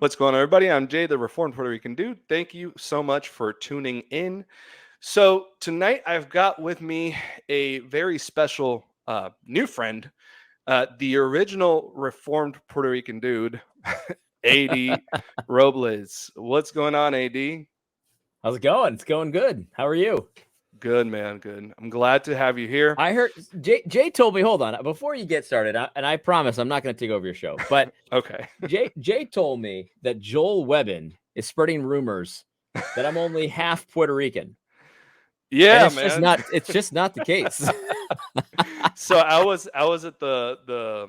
What's going on, everybody? I'm Jay, the Reformed Puerto Rican dude. Thank you so much for tuning in. So tonight I've got with me a very special new friend, the original Reformed Puerto Rican dude, AD Robles. What's going on, AD? How's it going? It's going good. How are you? Good, man. Good. I'm glad to have you here. I heard Jay told me, hold on, before you get started, and I promise I'm not going to take over your show, but Okay. Jay told me that Joel Webbin is spreading rumors that I'm only half Puerto Rican. Yeah, and man. It's just not the case. So I was at the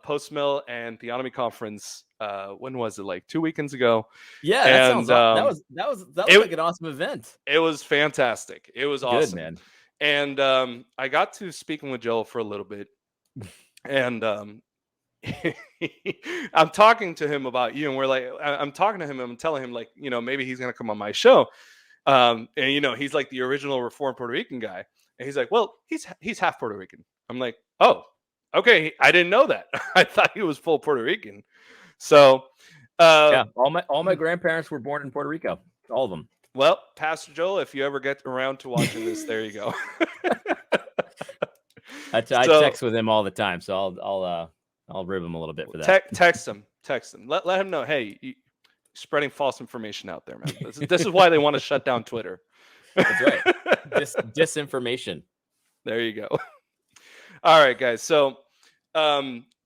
Post Mill and Theonomy conference. When was it? Like 2 weekends ago. Yeah, that And sounds that was like an awesome event. It was fantastic. It was awesome. Good, man. And I got to speaking with Joel for a little bit, and I'm talking to him about you, and we're like, I'm talking to him, and I'm telling him, like, maybe he's gonna come on my show. And he's like the original Reformed Puerto Rican guy, and he's like, well, he's half Puerto Rican. I'm like, oh, okay, I didn't know that. I thought he was full Puerto Rican. So yeah, all my grandparents were born in Puerto Rico, all of them. Well, Pastor Joel, if you ever get around to watching this, there you go. I text with him all the time, so I'll rib him a little bit for that. Text him. Let him know. Hey, you spreading false information out there, man. This is why they want to shut down Twitter. That's right. Disinformation. There you go. All right, guys. So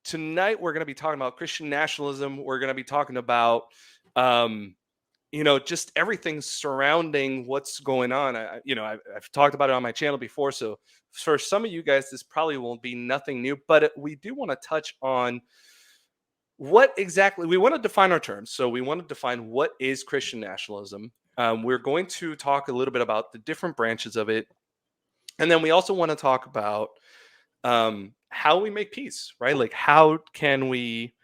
tonight we're going to be talking about Christian nationalism. We're going to be talking about just everything surrounding what's going on. I've talked about it on my channel before. So for some of you guys, this probably won't be nothing new, but we do want to touch on what exactly we want to define our terms. So we want to define what is Christian nationalism. We're going to talk a little bit about the different branches of it. And then we also want to talk about how we make peace, right? Like, how can we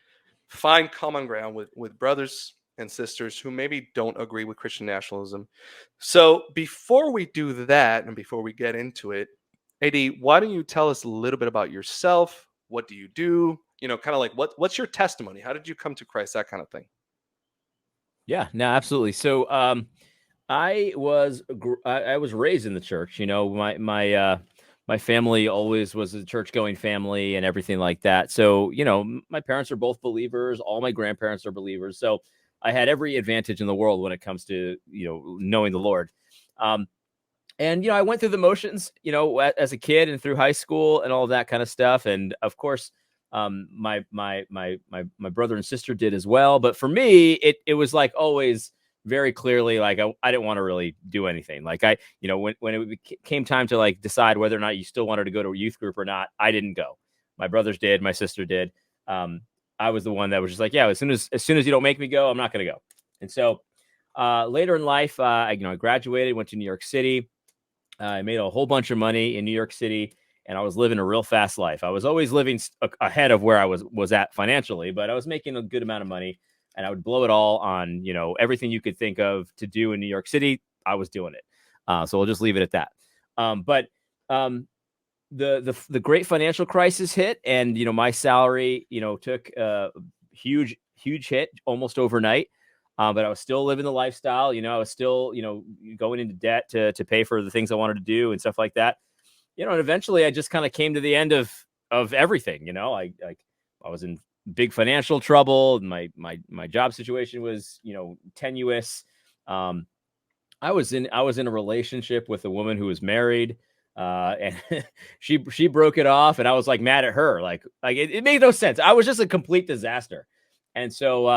find common ground with brothers and sisters who maybe don't agree with Christian nationalism. So before we do that, and before we get into it, AD, why don't you tell us a little bit about yourself? What do you do? Kind of like what's your testimony? How did you come to Christ? That kind of thing. Yeah, no, absolutely. So I was raised in the church. My family always was a church-going family and everything like that. So, my parents are both believers. All my grandparents are believers. So I had every advantage in the world when it comes to, knowing the Lord. And, I went through the motions, as a kid and through high school and all of that kind of stuff. And of course, my brother and sister did as well. But for me, it was like always very clearly, like I didn't want to really do anything. Like when it came time to like decide whether or not you still wanted to go to a youth group or not, I didn't go. My brothers did, my sister did. I was the one that was just like, yeah, as soon as you don't make me go, I'm not going to go. And so later in life, I graduated, went to New York City. I made a whole bunch of money in New York City, and I was living a real fast life. I was always living ahead of where I was at financially, but I was making a good amount of money, and I would blow it all on, everything you could think of to do in New York City. I was doing it. So we'll just leave it at that. But the great financial crisis hit, and, my salary, took a huge hit almost overnight. But I was still living the lifestyle. I was still, going into debt to pay for the things I wanted to do and stuff like that. And eventually I just kind of came to the end of everything. I was in big financial trouble. My job situation was, tenuous. I was in a relationship with a woman who was married, and she broke it off, and I was like mad at her. Like it made no sense. I was just a complete disaster. And so,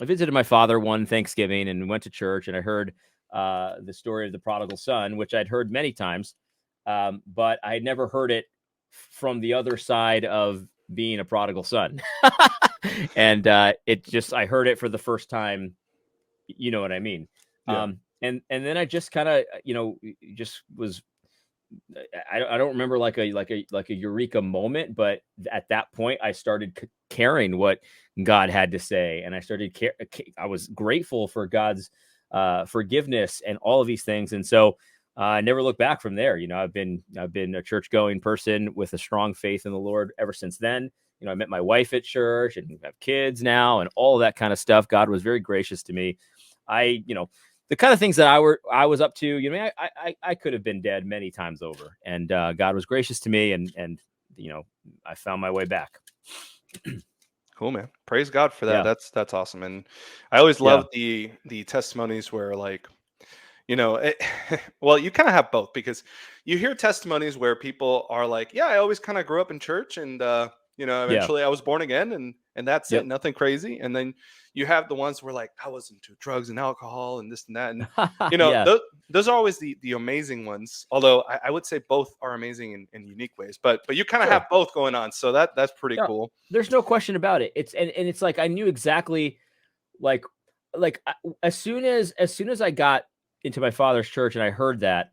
I visited my father one Thanksgiving and went to church, and I heard the story of the prodigal son, which I'd heard many times, but I had never heard it from the other side of being a prodigal son. And I heard it for the first time. You know what I mean? Yeah. And then I just kind of, just was. I don't remember like a eureka moment, but at that point I started caring what God had to say, and I started I was grateful for God's forgiveness and all of these things, and so I never looked back from there. I've been a church going person with a strong faith in the Lord ever since then. I met my wife at church and have kids now and all of that kind of stuff. God was very gracious to me. The kind of things that I was up to, I could have been dead many times over, and God was gracious to me, and I found my way back. Cool, man. Praise God for that. Yeah. That's awesome. And I always Yeah. love the testimonies where, like, well, you kind of have both, because you hear testimonies where people are like, yeah, I always kind of grew up in church, and Yeah. eventually I was born again, and that's it, Yep. nothing crazy. And then you have the ones where, like, I was into drugs and alcohol and this and that, and Yeah. those are always the amazing ones. Although I would say both are amazing in unique ways, but you kind of Sure. have both going on, so that's pretty No, cool. there's no question about it. It's and it's like I knew exactly, like as soon as I got into my father's church and I heard that,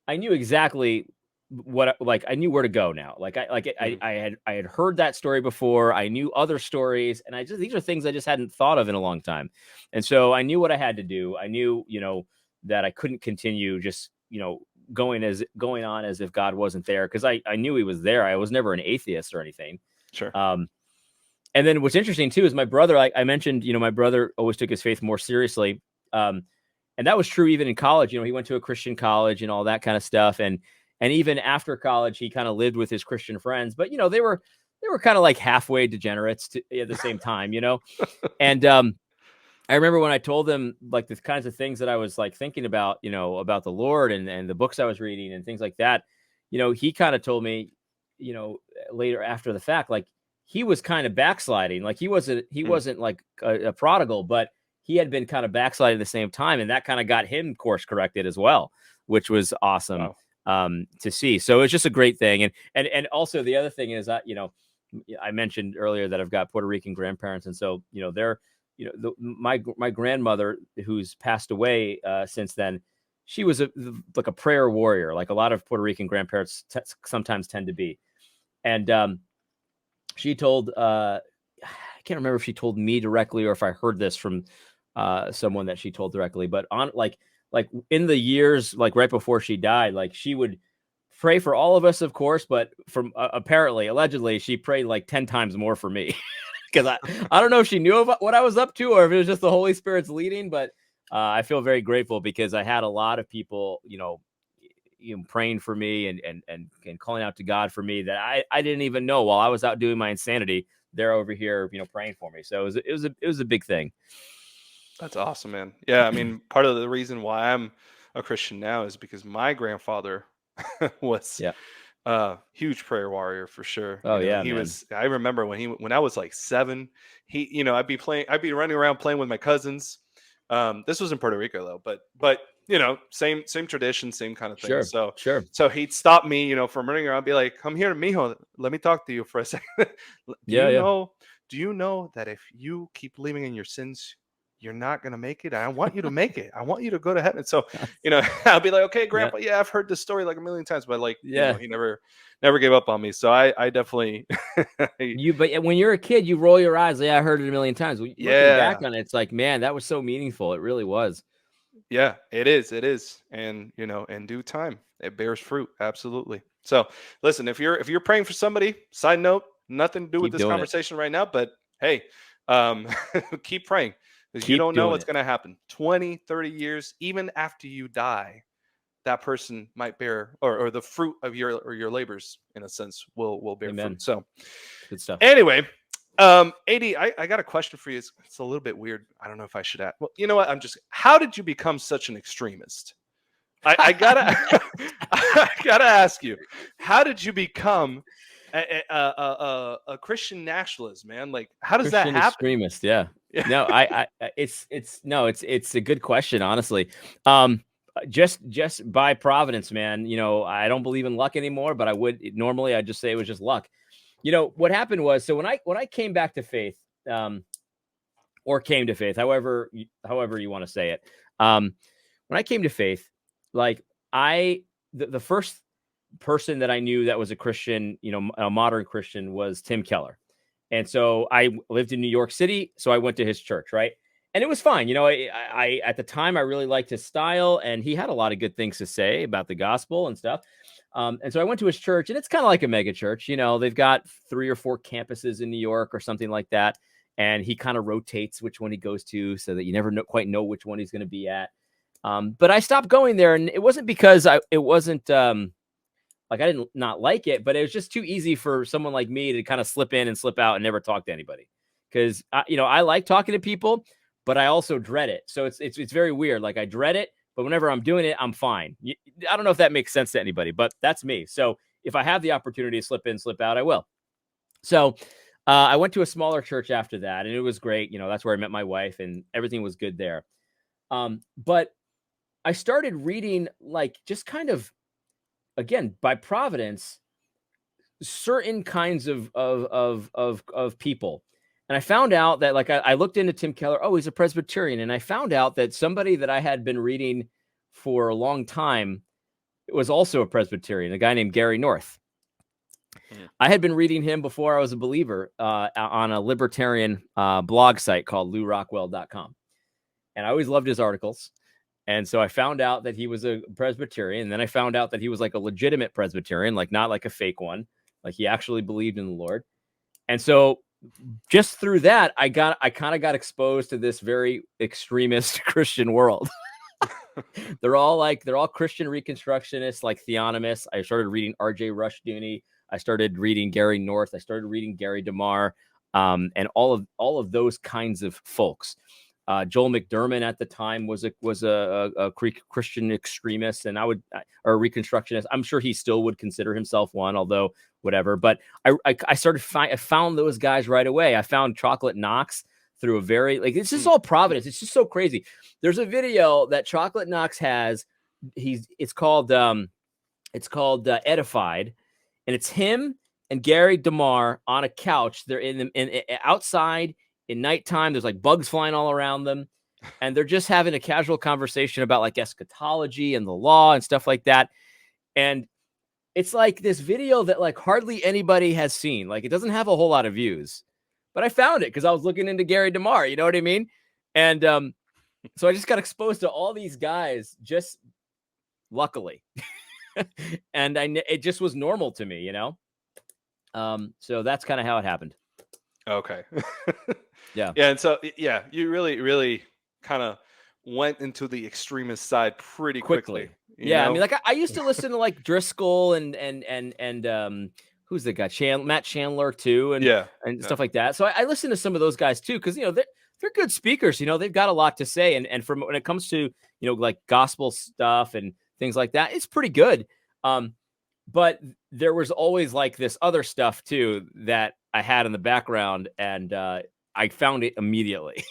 I knew exactly I knew where to go now. Mhm. I had heard that story before. I knew other stories, and these are things I just hadn't thought of in a long time. And so I knew what I had to do. I knew, that I couldn't continue just, going on as if God wasn't there, because I knew he was there. I was never an atheist or anything. Sure. And then what's interesting too is my brother, like I mentioned, my brother always took his faith more seriously. And that was true even in college. He went to a Christian college and all that kind of stuff. And even after college, he kind of lived with his Christian friends, but they were kind of like halfway degenerates at the same time, And I remember when I told them like the kinds of things that I was like thinking about, about the Lord and the books I was reading and things like that, he kind of told me, later after the fact, like he was kind of backsliding. Like he wasn't like a prodigal, but he had been kind of backsliding at the same time. And that kind of got him course corrected as well, which was awesome. Wow. To see. So it's just a great thing. And also the other thing is that, I mentioned earlier that I've got Puerto Rican grandparents. And so, they're, my grandmother, who's passed away since then, she was like a prayer warrior, like a lot of Puerto Rican grandparents sometimes tend to be. And she told, I can't remember if she told me directly or if I heard this from someone that she told directly, but on like in the years, like right before she died, like she would pray for all of us, of course, but from allegedly, she prayed like 10 times more for me. Because I don't know if she knew about what I was up to or if it was just the Holy Spirit's leading, but I feel very grateful because I had a lot of people, praying for me and calling out to God for me that I didn't even know while I was out doing my insanity. They're over here, praying for me. So it was a big thing. That's awesome, man. Yeah, I mean, part of the reason why I'm a Christian now is because my grandfather was Yeah. a huge prayer warrior for sure. Oh yeah, He man. was. I remember when I was like 7, I'd be running around playing with my cousins. This was in Puerto Rico though, but same tradition, same kind of thing. Sure. Sure. So he'd stop me, from running around, be like, "Come here, mijo, let me talk to you for a second. Do Yeah. you Yeah. know? Do you know that if you keep living in your sins, you're not gonna make it? I want you to make it. I want you to go to heaven." So, I'll be like, "Okay, Yeah. Grandpa, yeah, I've heard this story like a million times," but like, Yeah. he never gave up on me. So I definitely, But when you're a kid, you roll your eyes. Yeah, I heard it a million times. Looking back yeah, on it, it's like, man, that was so meaningful. It really was. yeah, it is, and in due time, it bears fruit. Absolutely. So, listen, if you're praying for somebody, side note, nothing to do with Keep this doing it. conversation right now, but hey, keep praying, because you Keep don't know doing what's it. going to happen 20, 30 years, even after you die. That person might bear, or the fruit of your labors, in a sense, will bear Amen. fruit. So Good stuff. anyway, AD, I got a question for you. It's a little bit weird. I don't know if I should ask. Well, you know what? How did you become such an extremist? I gotta I gotta ask you, how did you become a Christian nationalist, man? Like, how does that Christian happen? extremist. Yeah. Yeah. No, it's a good question, honestly. Just by providence, man. I don't believe in luck anymore, but I'd just say it was just luck. What happened was, so when I came back to faith, or came to faith, however you want to say it, when I came to faith, like the first person that I knew that was a Christian, a modern Christian, was Tim Keller. And so I lived in New York City, so I went to his church, right? And it was fine. I at the time I really liked his style, and he had a lot of good things to say about the gospel and stuff. And so I went to his church, and it's kind of like a mega church. You know, they've got 3 or 4 campuses in New York or something like that. And he kind of rotates which one he goes to so that you never quite know which one he's going to be at. But I stopped going there, and it wasn't because it wasn't like I didn't not like it, but it was just too easy for someone like me to kind of slip in and slip out and never talk to anybody. Because I like talking to people, but I also dread it. So it's very weird. Like I dread it, but whenever I'm doing it, I'm fine. I don't know if that makes sense to anybody, but that's me. So if I have the opportunity to slip in, slip out, I will. So I went to a smaller church after that, and it was great. You know, that's where I met my wife, and everything was good there. But I started reading, like, just kind of, again, by providence, certain kinds of people. And I found out that, like, I looked into Tim Keller. Oh, he's a Presbyterian. And I found out that somebody that I had been reading for a long time was also a Presbyterian, a guy named Gary North. I had been reading him before I was a believer on a libertarian blog site called LouRockwell.com. And I always loved his articles. And so I found out that he was a Presbyterian. And then I found out that he was like a legitimate Presbyterian, like not like a fake one, like he actually believed in the Lord. And so just through that, I kind of got exposed to this very extremist Christian world. They're all Christian Reconstructionists, like theonomists. I started reading R.J. Rushdoony. I started reading Gary North. I started reading Gary DeMar, and all of those kinds of folks. Joel McDermott at the time was a Christian extremist, and or a Reconstructionist. I'm sure he still would consider himself one, although whatever. But I found those guys right away. I found Chocolate Knox through a very, like, this is all providence. It's just so crazy. There's a video that Chocolate Knox has. It's called Edified, and it's him and Gary DeMar on a couch. They're in outside in nighttime. There's like bugs flying all around them, and they're just having a casual conversation about like eschatology and the law and stuff like that. And it's like this video that like hardly anybody has seen. Like, it doesn't have a whole lot of views, but I found it because I was looking into Gary DeMar. You know what I mean? And so I just got exposed to all these guys, just luckily, and it just was normal to me, you know. So that's kind of how it happened. Okay. Yeah. Yeah. And so, yeah, you really, really kind of went into the extremist side pretty quickly. Yeah. I mean, like I used to listen to like Driscoll and who's the guy? Matt Chandler too. And stuff like that. So I listen to some of those guys too. Cause you know, they're good speakers, you know, they've got a lot to say. And from when it comes to, you know, like gospel stuff and things like that, it's pretty good. But there was always like this other stuff too that I had in the background, and I found it immediately.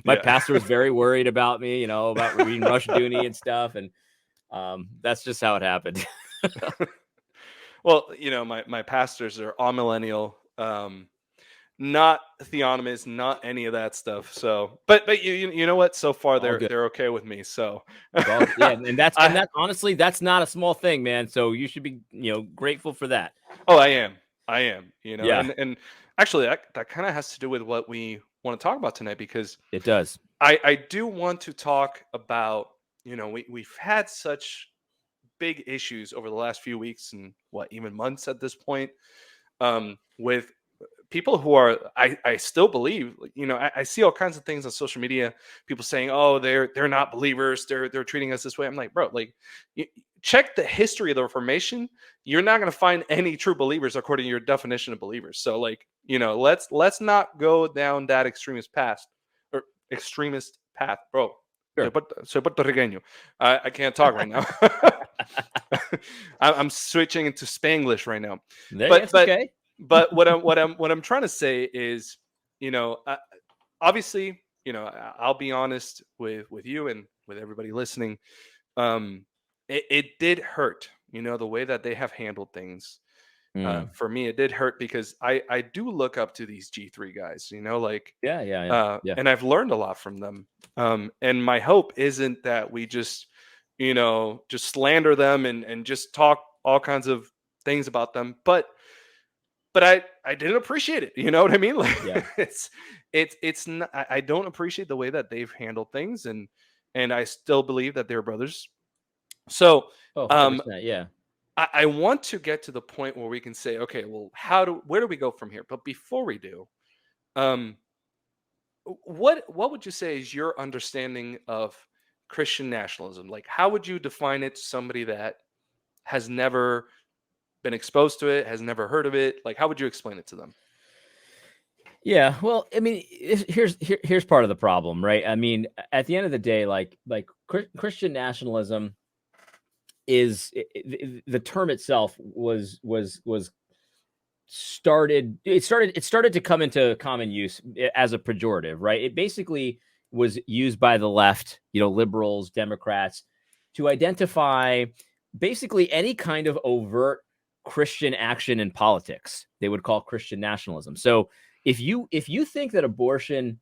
My pastor was very worried about me, you know, about reading Rushdoony and stuff, and that's just how it happened. Well, you know, my pastors are all millennial, not theonomists, not any of that stuff. So, but you know what? So far they're okay with me. So, yeah, and that's honestly, that's not a small thing, man. So you should be, you know, grateful for that. Oh, I am. You know, Yeah. and actually that kind of has to do with what we want to talk about tonight, because It does. I do want to talk about, you know, we've had such big issues over the last few weeks and even months at this point, with people who are, I still believe, you know, I see all kinds of things on social media, people saying, oh, they're not believers, they're treating us this way. I'm like, bro, like, check the history of the Reformation. You're not going to find any true believers according to your definition of believers. So, like, you know, let's not go down that extremist path, bro. Sure. Soy puertorriqueño. I can't talk right now. I'm switching into Spanglish right now. That's okay. But what I'm trying to say is, you know, obviously, you know, I'll be honest with you and with everybody listening. It did hurt, you know, the way that they have handled things. For me, it did hurt because I do look up to these G3 guys, you know, like, yeah. And I've learned a lot from them. And my hope isn't that we just, you know, just slander them and just talk all kinds of things about them, but I didn't appreciate it. You know what I mean? Like, Yeah. it's not, I don't appreciate the way that they've handled things, and I still believe that they're brothers. So, 100%, yeah. I want to get to the point where we can say, okay, well, where do we go from here? But before we do, um, what would you say is your understanding of Christian nationalism? Like, how would you define it to somebody that has never been exposed to it, has never heard of it? Like, how would you explain it to them? Yeah, well, I mean, here's part of the problem, right? I mean, at the end of the day, Christian nationalism is the term itself was started to come into common use as a pejorative, right? It basically was used by the left, liberals, Democrats, to identify basically any kind of overt Christian action in politics. They would call Christian nationalism. So if you think that abortion,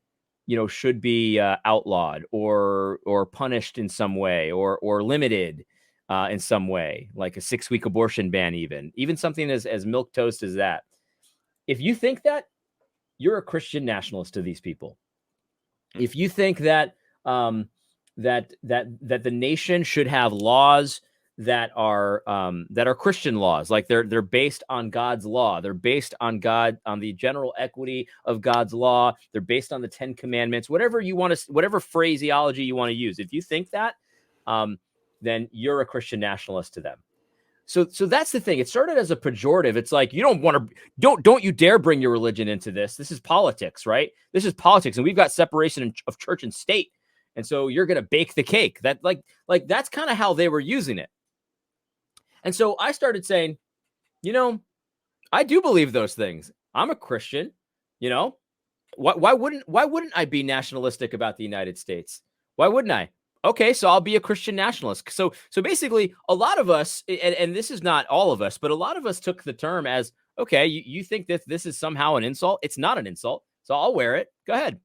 should be outlawed or punished in some way or limited in some way, like a 6-week abortion ban, even something as milk toast as that. If you think that, you're a Christian nationalist to these people. Hmm. If you think that that the nation should have laws that are Christian laws, like they're based on God's law, they're based on the general equity of God's law, they're based on the 10 Commandments, whatever phraseology you want to use. If you think that, then you're a Christian nationalist to them. So that's the thing. It started as a pejorative. It's like, you don't you dare bring your religion into this. This is politics, right? This is politics, and we've got separation of church and state. And so you're going to bake the cake. That that's kind of how they were using it. And so I started saying, I do believe those things. I'm a Christian, Why wouldn't I be nationalistic about the United States? Why wouldn't I? Okay, so I'll be a Christian nationalist. So basically, a lot of us, and this is not all of us, but a lot of us took the term as, okay, you think that this is somehow an insult? It's not an insult, so I'll wear it. Go ahead.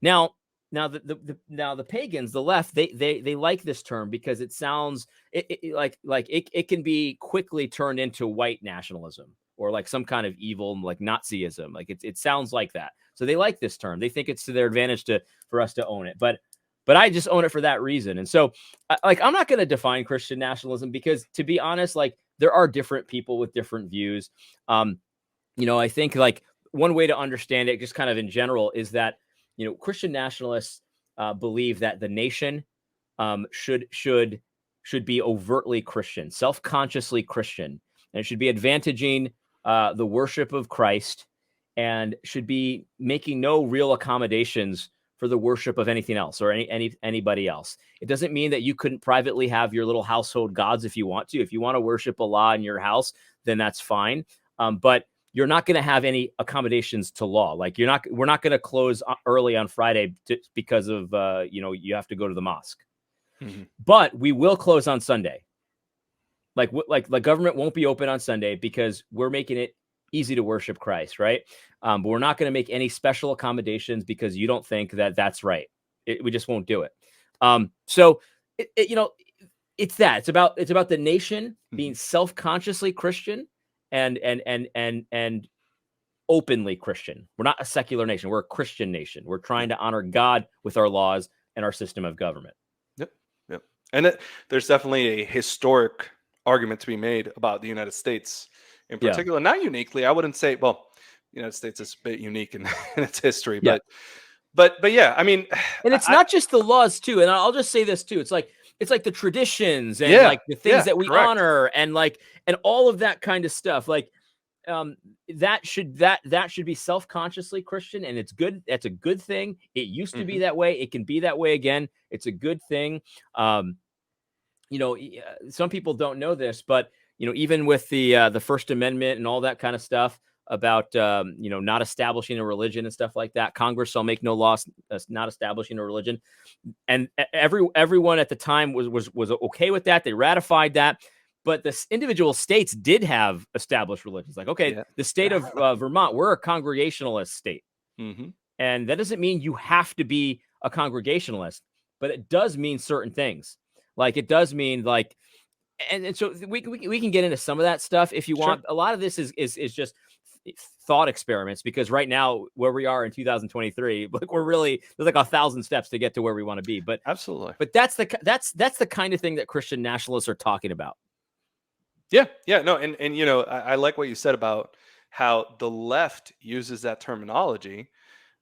Now the pagans, the left, they like this term because it sounds it can be quickly turned into white nationalism or like some kind of evil, like Nazism. Like it sounds like that. So they like this term. They think it's to their advantage for us to own it. But I just own it for that reason. And so I'm not going to define Christian nationalism because, to be honest, like there are different people with different views. I think like one way to understand it, just kind of in general, is that Christian nationalists believe that the nation should be overtly Christian, self-consciously Christian, and it should be advantaging the worship of Christ and should be making no real accommodations for the worship of anything else or anybody else. It doesn't mean that you couldn't privately have your little household gods if you want to. If you want to worship Allah in your house, then that's fine. But you're not going to have any accommodations to law. Like we're not going to close early on Friday because of you have to go to the mosque. Mm-hmm. But we will close on Sunday. Like government won't be open on Sunday because we're making it easy to worship Christ, right? But we're not going to make any special accommodations because you don't think that that's right. We just won't do it. So it's that. It's about the nation being self-consciously Christian and openly Christian. We're not a secular nation. We're a Christian nation. We're trying to honor God with our laws and our system of government. Yep. And there's definitely a historic argument to be made about the United States in particular. Yeah. Not uniquely. I wouldn't say, well, the United States is a bit unique in its history, yeah. but yeah, I mean, and it's not just the laws too. And I'll just say this too. It's like the traditions and like the things that we honor and all of that kind of stuff. Like that should be self-consciously Christian, and it's good. That's a good thing. It used to be that way. It can be that way again. It's a good thing. Some people don't know this, but even with the First Amendment and all that kind of stuff about not establishing a religion and stuff like that, Congress shall make no laws not establishing a religion, and everyone at the time was okay with that. They ratified that. But the individual states did have established religions. Like, okay, the state of Vermont, we're a Congregationalist state. Mm-hmm. And that doesn't mean you have to be a Congregationalist, but it does mean certain things. Like it does mean like, and so we can get into some of that stuff if you want. A lot of this is just thought experiments, because right now where we are in 2023, like there's like 1,000 steps to get to where we want to be. But absolutely. But that's the kind of thing that Christian nationalists are talking about. Yeah, no, and I like what you said about how the left uses that terminology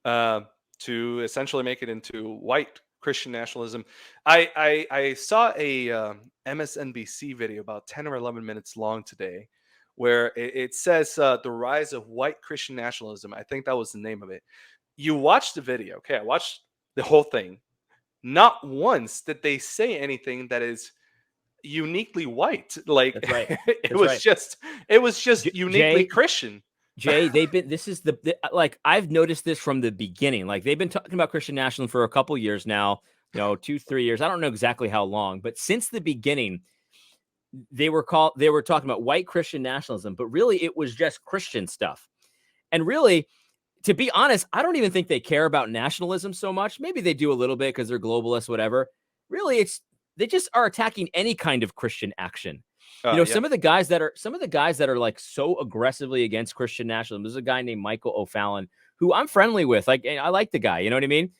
uh, to essentially make it into white Christian nationalism. I saw a MSNBC video about 10 or 11 minutes long today, where it says the rise of white Christian nationalism. I think that was the name of it. You watch the video, okay? I watched the whole thing. Not once did they say anything that is uniquely white. Like That's right. it That's was right. just it was just uniquely Jay, Christian. they've been, this is like, I've noticed this from the beginning. Like, they've been talking about Christian nationalism for a couple years now, 2-3 years. I don't know exactly how long, but since the beginning, they were talking about white Christian nationalism, but really it was just Christian stuff. And really, to be honest, I don't even think they care about nationalism so much. Maybe they do a little bit because they're globalists, whatever. Really, they just are attacking any kind of Christian action. Yeah. Some of the guys that are like so aggressively against Christian nationalism. There's a guy named Michael O'Fallon who I'm friendly with. Like, I like the guy. You know what I mean?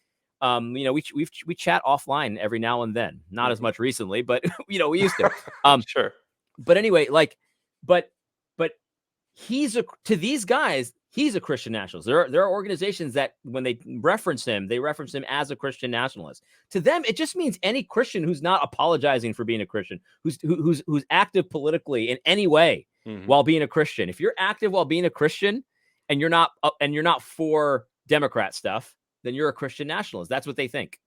We chat offline every now and then. Not as much recently, but we used to. Sure. But anyway, like, but to these guys, he's a Christian nationalist. There are organizations that when they reference him as a Christian nationalist. To them, it just means any Christian who's not apologizing for being a Christian, who's active politically in any way while being a Christian. If you're active while being a Christian and you're not for Democrat stuff, then you're a Christian nationalist. That's what they think.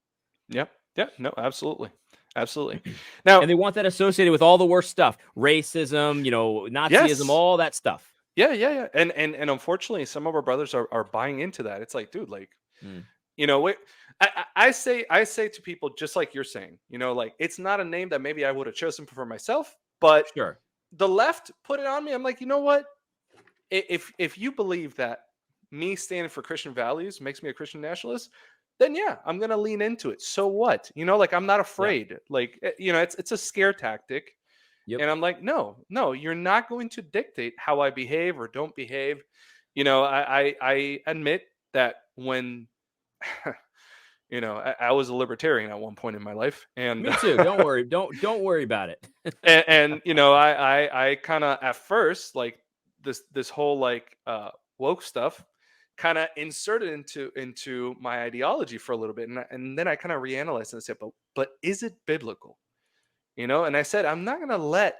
Yeah. Yeah. No, absolutely. Absolutely. Now, and they want that associated with all the worst stuff, racism, Nazism, yes. all that stuff. Yeah. And unfortunately, some of our brothers are buying into that. It's like, dude, like, I say to people, just like you're saying, like, it's not a name that maybe I would have chosen for myself, but sure, the left put it on me. I'm like, you know what? If you believe that me standing for Christian values makes me a Christian nationalist, then yeah, I'm gonna lean into it. So what? Like, I'm not afraid. Yeah. Like, it's a scare tactic. Yep. And I'm like, no, you're not going to dictate how I behave or don't behave. I admit that when I was a libertarian at one point in my life, and me too. Don't worry, don't worry about it. and I kind of at first, like, this whole like woke stuff kind of inserted into my ideology for a little bit, and then I kind of reanalyzed and said, but is it biblical? And I said, I'm not going to let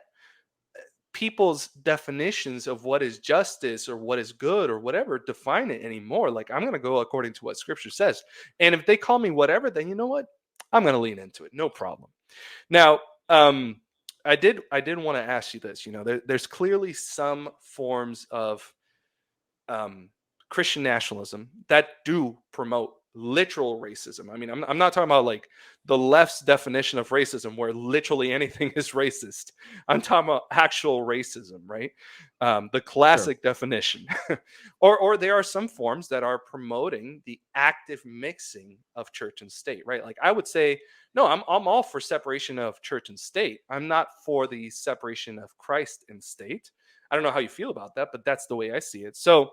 people's definitions of what is justice or what is good or whatever define it anymore. Like, I'm going to go according to what Scripture says. And if they call me whatever, then you know what? I'm going to lean into it. No problem. Now, I did want to ask you this. There's clearly some forms of Christian nationalism that do promote literal racism. I mean, I'm not talking about like the left's definition of racism where literally anything is racist. I'm talking about actual racism, right? The classic definition. or there are some forms that are promoting the active mixing of church and state, right? Like, I would say, no, I'm all for separation of church and state. I'm not for the separation of Christ and state. I don't know how you feel about that, but that's the way I see it. So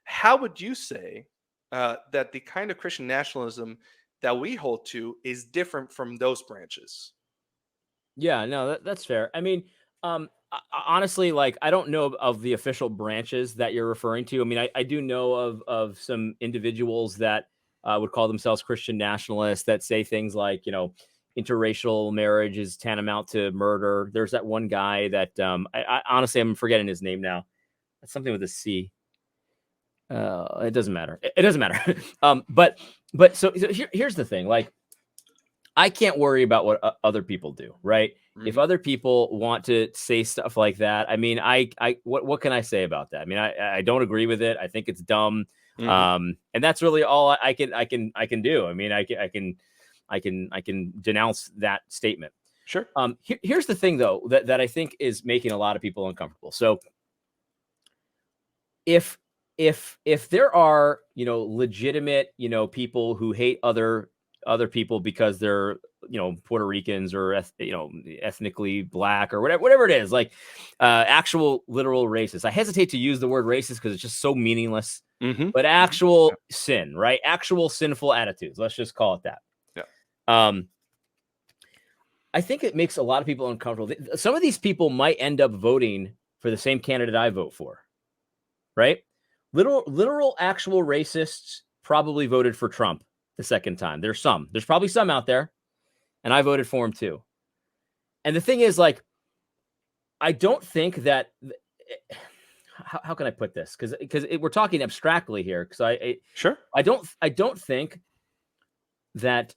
how would you say that the kind of Christian nationalism that we hold to is different from those branches? Yeah, no, that's fair. I mean, honestly, like, I don't know of the official branches that you're referring to. I mean, I do know of some individuals that would call themselves Christian nationalists that say things like, interracial marriage is tantamount to murder. There's that one guy that I honestly, I'm forgetting his name now. It's something with a C. It doesn't matter. It doesn't matter. But so here's the thing. Like, I can't worry about what other people do, right? Mm-hmm. If other people want to say stuff like that, I mean, what can I say about that? I mean, I don't agree with it. I think it's dumb. Mm-hmm. And that's really all I can do. I mean, I can denounce that statement. Sure. Here's the thing, though, that I think is making a lot of people uncomfortable. So if there are, legitimate, people who hate other people because they're, Puerto Ricans or, ethnically black or whatever it is, like actual literal racist. I hesitate to use the word racist because it's just so meaningless, but actual sin, right? Actual sinful attitudes. Let's just call it that. Yeah. I think it makes a lot of people uncomfortable. Some of these people might end up voting for the same candidate I vote for, right? Literal actual racists probably voted for Trump the second time. There's probably some out there, and I voted for him too. And the thing is, like, I don't think that. How can I put this? Because we're talking abstractly here. Because Sure. I don't think that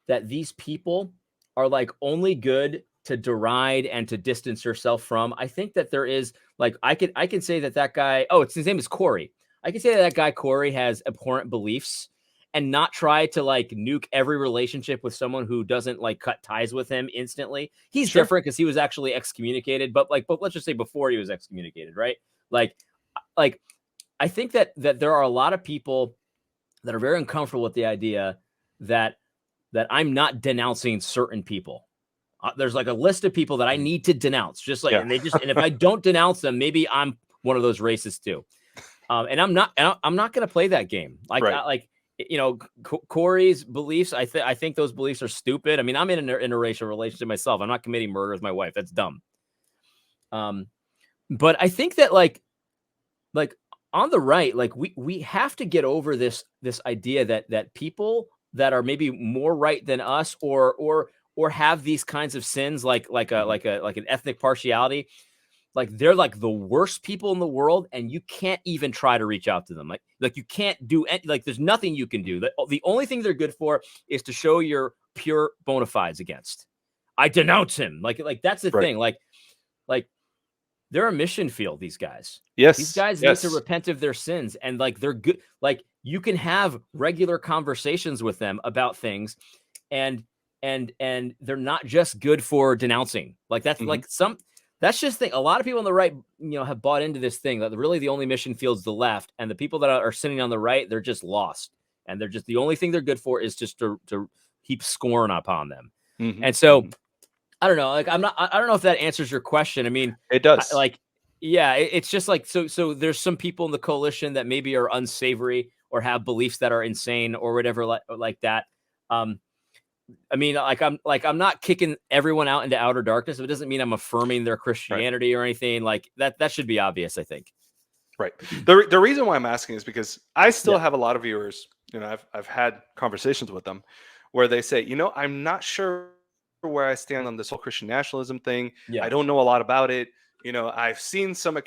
these people are like only good to deride and to distance yourself from. I think that there is, like, I can say that guy, his name is Corey. I can say that guy Corey has abhorrent beliefs and not try to like nuke every relationship with someone who doesn't like cut ties with him instantly. He's Sure. different because he was actually excommunicated, but let's just say before he was excommunicated, right? Like I think that there are a lot of people that are very uncomfortable with the idea that I'm not denouncing certain people. There's like a list of people that I need to denounce, just like, and if I don't denounce them, maybe I'm one of those racists too. And I'm not going to play that game. Like, right. Corey's beliefs, I think those beliefs are stupid. I mean, I'm in an interracial relationship myself. I'm not committing murder with my wife. That's dumb. But I think that like on the right, like we have to get over this idea that people that are maybe more right than us or have these kinds of sins like an ethnic partiality, like they're like the worst people in the world, and you can't even try to reach out to them. Like you can't do like there's nothing you can do. The only thing they're good for is to show your pure bona fides against. I denounce him. Like that's the thing. Like they're a mission field, these guys. Yes. These guys need to repent of their sins, and like they're good. Like you can have regular conversations with them about things, and they're not just good for denouncing. Like that's that's just thing. A lot of people on the right, have bought into this thing that really the only mission field's the left, and the people that are sitting on the right, they're just lost, and they're just the only thing they're good for is just to heap scorn upon them. And so I don't know. Like I don't know if that answers your question. I mean, it does. It's just like so. There's some people in the coalition that maybe are unsavory or have beliefs that are insane or whatever like that. I mean, I'm not kicking everyone out into outer darkness. It doesn't mean I'm affirming their Christianity or anything like that. That should be obvious, I think. Right. The reason why I'm asking is because I still have a lot of viewers. I've had conversations with them where they say, I'm not sure where I stand on this whole Christian nationalism thing. I don't know a lot about it. I've seen some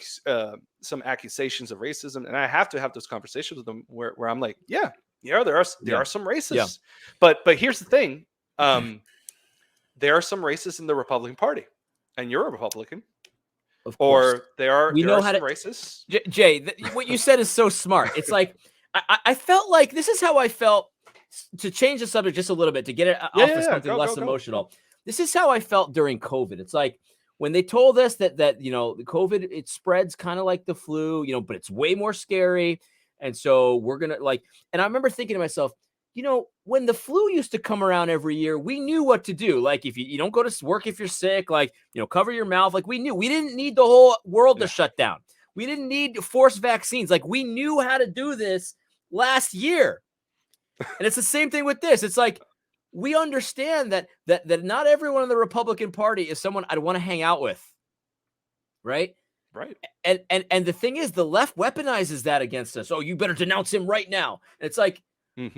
accusations of racism, and I have to have those conversations with them where I'm like, there are some racists, but here's the thing. There are some racists in the Republican Party, and you're a Republican. Of course. Or there are some racists. Jay, what you said is so smart. It's like I felt like this is how I felt. To change the subject just a little bit, to get it off to something less emotional. This is how I felt during COVID. It's like when they told us that the COVID, it spreads kind of like the flu, but it's way more scary. And so we're going to and I remember thinking to myself, when the flu used to come around every year, we knew what to do. Like if you don't go to work, if you're sick, cover your mouth. Like we didn't need the whole world to shut down. We didn't need forced vaccines. Like we knew how to do this last year. And it's the same thing with this. It's like we understand that not everyone in the Republican Party is someone I'd want to hang out with, right? Right. And the thing is, the left weaponizes that against us. Oh, you better denounce him right now. And it's like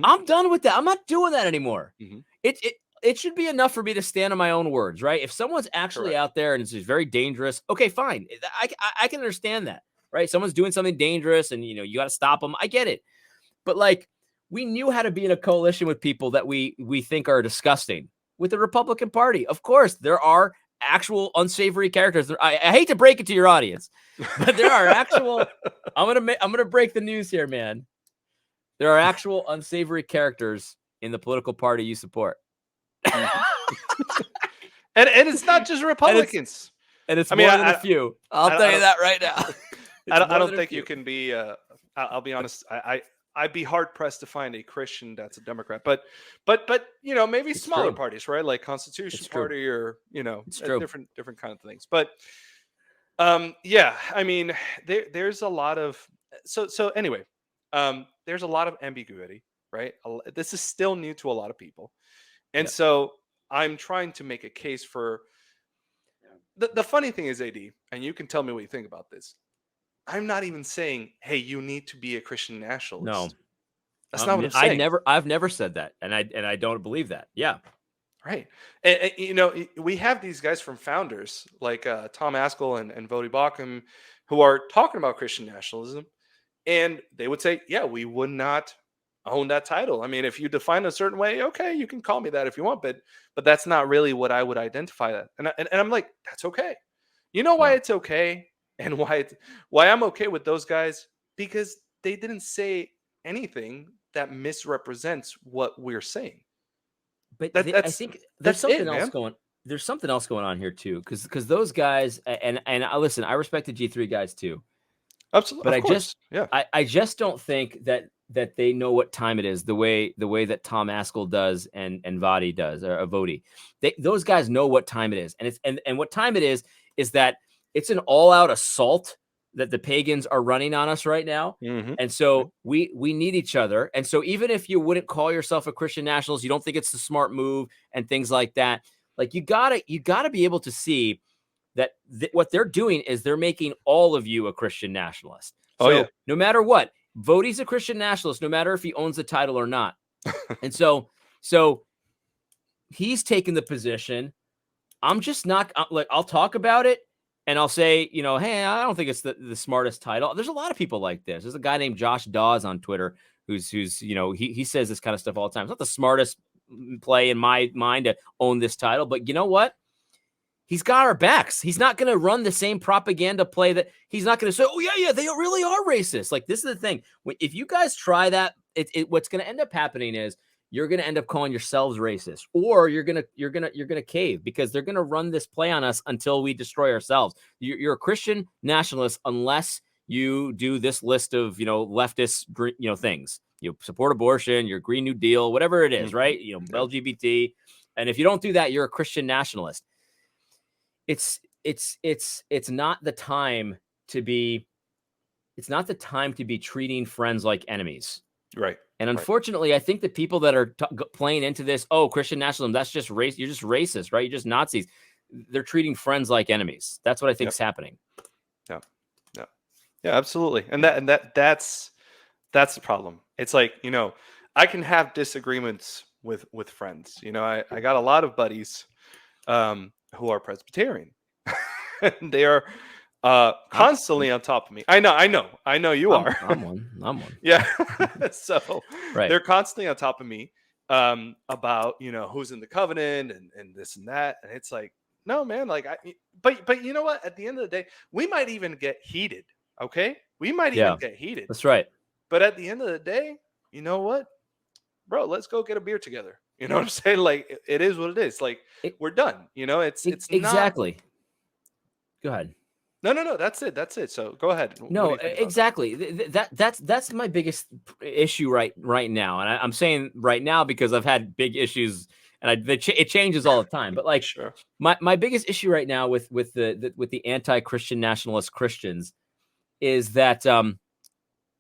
I'm done with that. I'm not doing that anymore. It should be enough for me to stand on my own words, right? If someone's actually out there and it's very dangerous, okay, fine. I can understand that, right? Someone's doing something dangerous, and you got to stop them. I get it, but we knew how to be in a coalition with people that we think are disgusting. With the Republican Party, of course, there are actual unsavory characters. I hate to break it to your audience, but there are actual. I'm gonna break the news here, man. There are actual unsavory characters in the political party you support, and it's not just Republicans. And it's more than a few. I'll tell you that right now. I don't think you can be. I'll be honest. I'd be hard pressed to find a Christian that's a Democrat, but maybe it's smaller parties, right? Like Constitution Party or different kind of things. But I mean, there's a lot of anyway, there's a lot of ambiguity, right? This is still new to a lot of people, and so I'm trying to make a case for the funny thing is, AD, and you can tell me what you think about this. I'm not even saying, hey, you need to be a Christian No, nationalist. That's not what I'm saying. I've never said that, and I don't believe that. Yeah, Right. And, you know, we have these guys from Founders like Tom Askell and Vodi Bakum who are talking about Christian nationalism. And they would say, yeah, we would not own that title. I mean, if you define a certain way, okay, you can call me that if you want, but that's not really what I would identify that. And I'm like, that's okay. You know why yeah. it's okay and why I'm okay with those guys? Because they didn't say anything that misrepresents what we're saying. But That I that's think there's that's it, something else man. going. There's something else going on here too, because those guys and I listen. I respect the G3 guys too, Absolutely, but of course. Yeah. I just don't think that they know what time it is the way that Tom Askell does and Vadi does or Vodi. Those guys know what time it is, and it's and what time it is that it's an all out assault that the pagans are running on us right now. Hmm. And so we need each other. And so even if you wouldn't call yourself a Christian nationalist, you don't think it's the smart move and things like that. Like you gotta be able to see that what they're doing is they're making all of you a Christian nationalist. Oh yeah. So no matter what, Vodi's a Christian nationalist, no matter if he owns the title or not. And so he's taken the position. I'm just not like I'll talk about it and I'll say, you know, hey, I don't think it's the smartest title. There's a lot of people like this. There's a guy named Josh Dawes on Twitter who's you know, he says this kind of stuff all the time. It's not the smartest play in my mind to own this title, but you know what? He's got our backs. He's not going to run the same propaganda play that he's not going to say, oh, yeah, they really are racist. Like, this is the thing. If you guys try that, what's going to end up happening is you're going to end up calling yourselves racist, or you're going to cave because they're going to run this play on us until we destroy ourselves. You're a Christian nationalist unless you do this list of, you know, leftist, you know, things. You support abortion, your Green New Deal, whatever it is, right? You know, LGBT. And if you don't do that, you're a Christian nationalist. It's not the time to be treating friends like enemies. Right. And unfortunately, I think the people that are playing into this, oh, Christian nationalism, that's just race. You're just racist, right? You're just Nazis. They're treating friends like enemies. That's what I think is happening. Yeah. Yeah. Yeah, absolutely. And that's the problem. It's like, you know, I can have disagreements with friends. You know, I got a lot of buddies who are Presbyterian. And they are constantly on top of me. I know you are. I'm one. Yeah. So right. They're constantly on top of me about, you know, who's in the covenant and this and that. And it's like, no, man, like but you know what? At the end of the day, we might even get heated. Okay. We might even get heated. That's right. But at the end of the day, you know what? Bro, let's go get a beer together. You know what I'm saying? Like it is what it is. Like we're done. You know, it's exactly. Go ahead. No. That's it. So go ahead. No, exactly. That's my biggest issue right now, and I'm saying right now because I've had big issues, and it changes all the time. But like, sure. my biggest issue right now with the anti-Christian nationalist Christians is that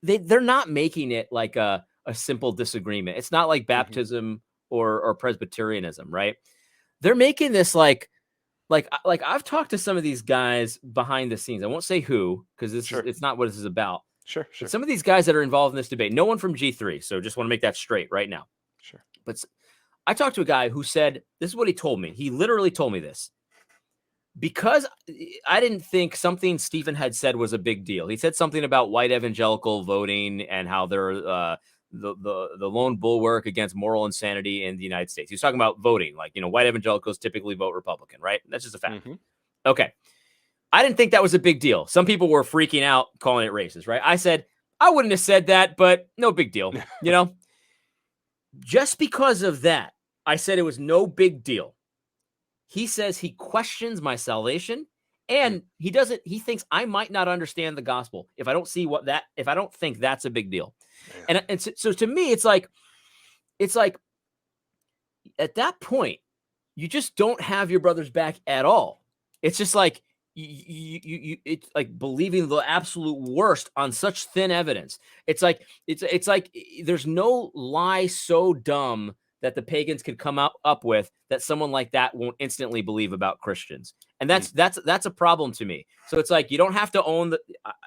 they're not making it like a simple disagreement. It's not like baptism or Presbyterianism, right? They're making this like I've talked to some of these guys behind the scenes. I won't say who, because it's not what this is about. Sure. But some of these guys that are involved in this debate, no one from G3. So just want to make that straight right now. Sure. But I talked to a guy who said, this is what he told me. He literally told me this. Because I didn't think something Stephen had said was a big deal. He said something about white evangelical voting and how they're the lone bulwark against moral insanity in the United States. He was talking about voting, like, you know, white evangelicals typically vote Republican, right? That's just a fact. Okay. I didn't think that was a big deal. Some people were freaking out, calling it racist, right? I said, I wouldn't have said that, but no big deal. You know, just because of that, I said it was no big deal. He says he questions my salvation, and he thinks I might not understand the gospel if I don't think that's a big deal. Yeah. And so to me, it's like at that point, you just don't have your brother's back at all. It's just like it's like believing the absolute worst on such thin evidence. It's like there's no lie so dumb that the pagans could come up with that someone like that won't instantly believe about Christians. And that's a problem to me. So it's like, you don't have to own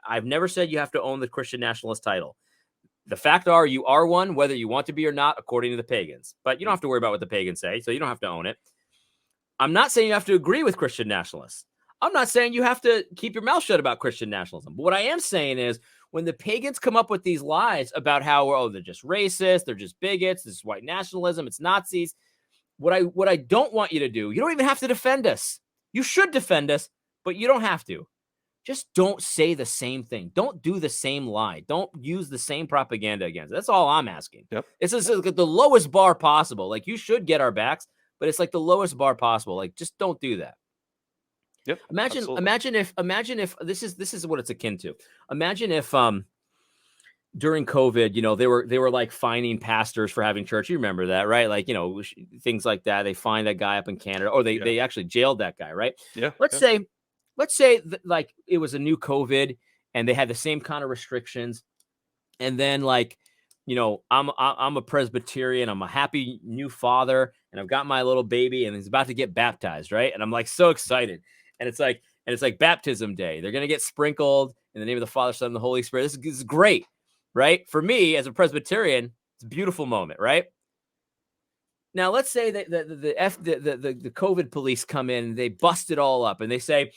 I've never said you have to own the Christian nationalist title. The fact are, you are one, whether you want to be or not, according to the pagans. But you don't have to worry about what the pagans say, so you don't have to own it. I'm not saying you have to agree with Christian nationalists. I'm not saying you have to keep your mouth shut about Christian nationalism. But what I am saying is, when the pagans come up with these lies about how, oh, they're just racist, they're just bigots, this is white nationalism, it's Nazis. What I don't want you to do, you don't even have to defend us. You should defend us, but you don't have to. Just don't say the same thing. Don't do the same lie. Don't use the same propaganda against it. That's all I'm asking. Yep. It's just like the lowest bar possible. Like, you should get our backs, but it's like the lowest bar possible. Like, just don't do that. Yep. Imagine if this is what it's akin to. Imagine if during COVID, they were like fining pastors for having church. You remember that, right? Like, things like that. They fined that guy up in Canada, or they actually jailed that guy, right? Yeah. Let's say like it was a new COVID and they had the same kind of restrictions. And then, like, I'm a Presbyterian. I'm a happy new father, and I've got my little baby, and he's about to get baptized, right? And I'm like so excited. And it's like baptism day. They're gonna get sprinkled in the name of the Father, Son, and the Holy Spirit. This is great, right? For me as a Presbyterian, it's a beautiful moment, right? Now let's say that the COVID police come in, and they bust it all up, and they say,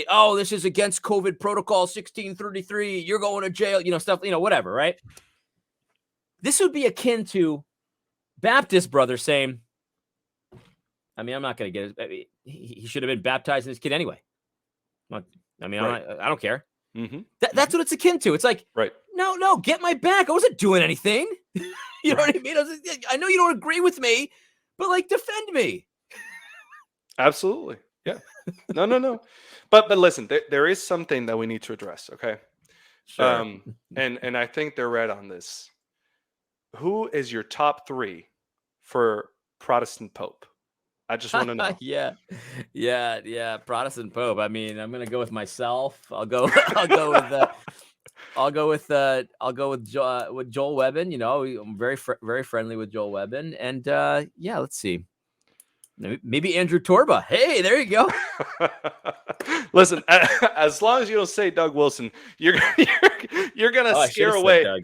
oh, this is against COVID protocol 1633. You're going to jail, stuff, whatever, right? This would be akin to Baptist brothers saying, I mean, I'm not going to get it. He should have been baptizing his kid anyway. I mean, right. I don't care. Mm-hmm. That's what it's akin to. It's like, right. No, get my back. I wasn't doing anything. You know what I mean? I know you don't agree with me, but like, defend me. Absolutely. Yeah. No. But listen, there is something that we need to address. Okay. Sure. And I think they're right on this. Who is your top 3 for Protestant Pope? I just want to know. Yeah. Protestant Pope. I mean, I'm gonna go with myself. I'll go with Joel Webbin. I'm very friendly with Joel Webbin, and let's see. Maybe Andrew Torba. Hey, there you go. Listen, as long as you don't say Doug Wilson, you're gonna scare away.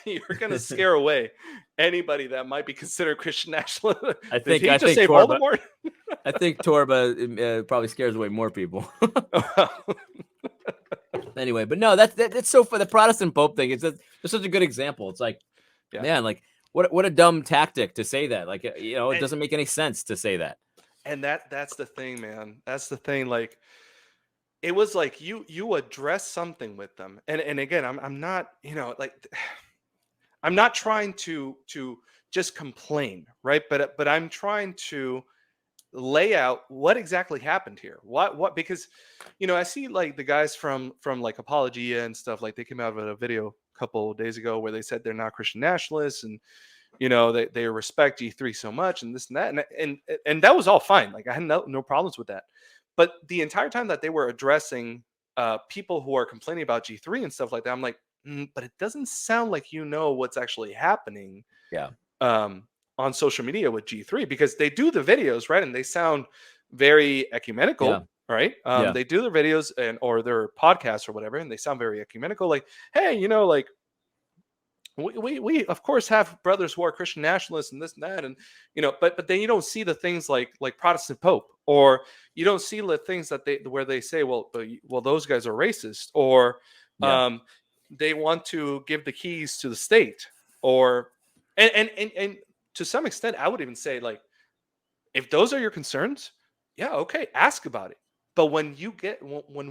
You're gonna scare away anybody that might be considered Christian nationalist. I think Torba, Voldemort? I think Torba probably scares away more people. Anyway, but no, that's so for the Protestant Pope thing. It's such a good example. It's like, man, like what a dumb tactic to say that. Like, it doesn't make any sense to say that. And that's the thing, man. That's the thing. Like, it was like you address something with them, and again, I'm not, I'm not trying to just complain, right? But I'm trying to lay out what exactly happened here. What because I see like the guys from like Apologia and stuff, like they came out with a video a couple of days ago where they said they're not Christian nationalists, and they respect G3 so much and this and that, and that was all fine. Like, I had no problems with that. But the entire time that they were addressing people who are complaining about G3 and stuff like that, I'm like, but it doesn't sound like what's actually happening. Yeah. On social media with G3, because they do the videos, right, and they sound very ecumenical, right? They do their videos or their podcasts or whatever, and they sound very ecumenical. Like, hey, like, we of course have brothers who are Christian nationalists and this and that, and but then you don't see the things like Protestant Pope, or you don't see the things that where they say, well, those guys are racist, or they want to give the keys to the state, or and to some extent, I would even say, like, if those are your concerns, yeah, okay, ask about it. But when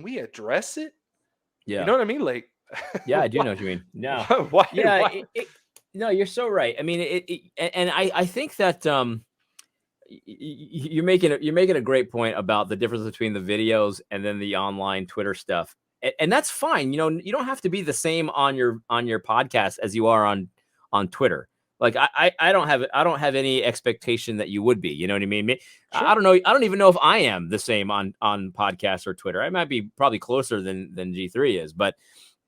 we address it, you know what I mean? Like, yeah, I do know what you mean. No, why? Yeah, no, you're so right. I mean, and I think that you're making a great point about the difference between the videos and then the online Twitter stuff, and that's fine. You don't have to be the same on your podcast as you are on Twitter. Like, I don't have any expectation that you would be. You know what I mean? Sure. I don't know. I don't even know if I am the same on podcasts or Twitter. I might be probably closer than G3 is, but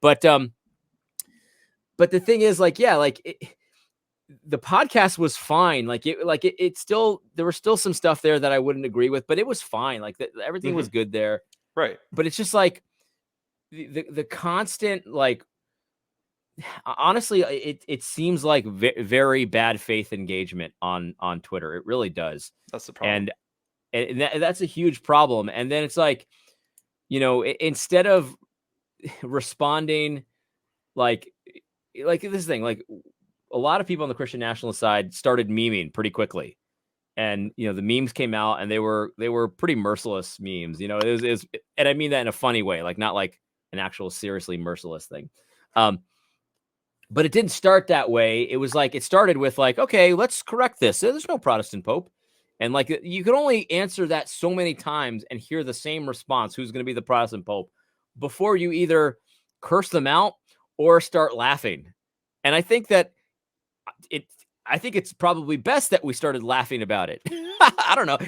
the thing is, like, the podcast was fine. It still, there was still some stuff there that I wouldn't agree with, but it was fine. Like everything was good there. Right. But it's just like the constant, like, honestly, it seems like very bad faith engagement on Twitter. It really does. That's the problem. And that's a huge problem. And then it's like, instead of responding, like this thing, like a lot of people on the Christian nationalist side started memeing pretty quickly. And, the memes came out and they were pretty merciless memes. It was, and I mean that in a funny way, like not like an actual seriously merciless thing. But it didn't start that way. It was like, it started with like, okay, let's correct this. There's no Protestant Pope. And like, you could only answer that so many times and hear the same response, who's going to be the Protestant Pope, before you either curse them out or start laughing. And I think that I think it's probably best that we started laughing about it. I don't know.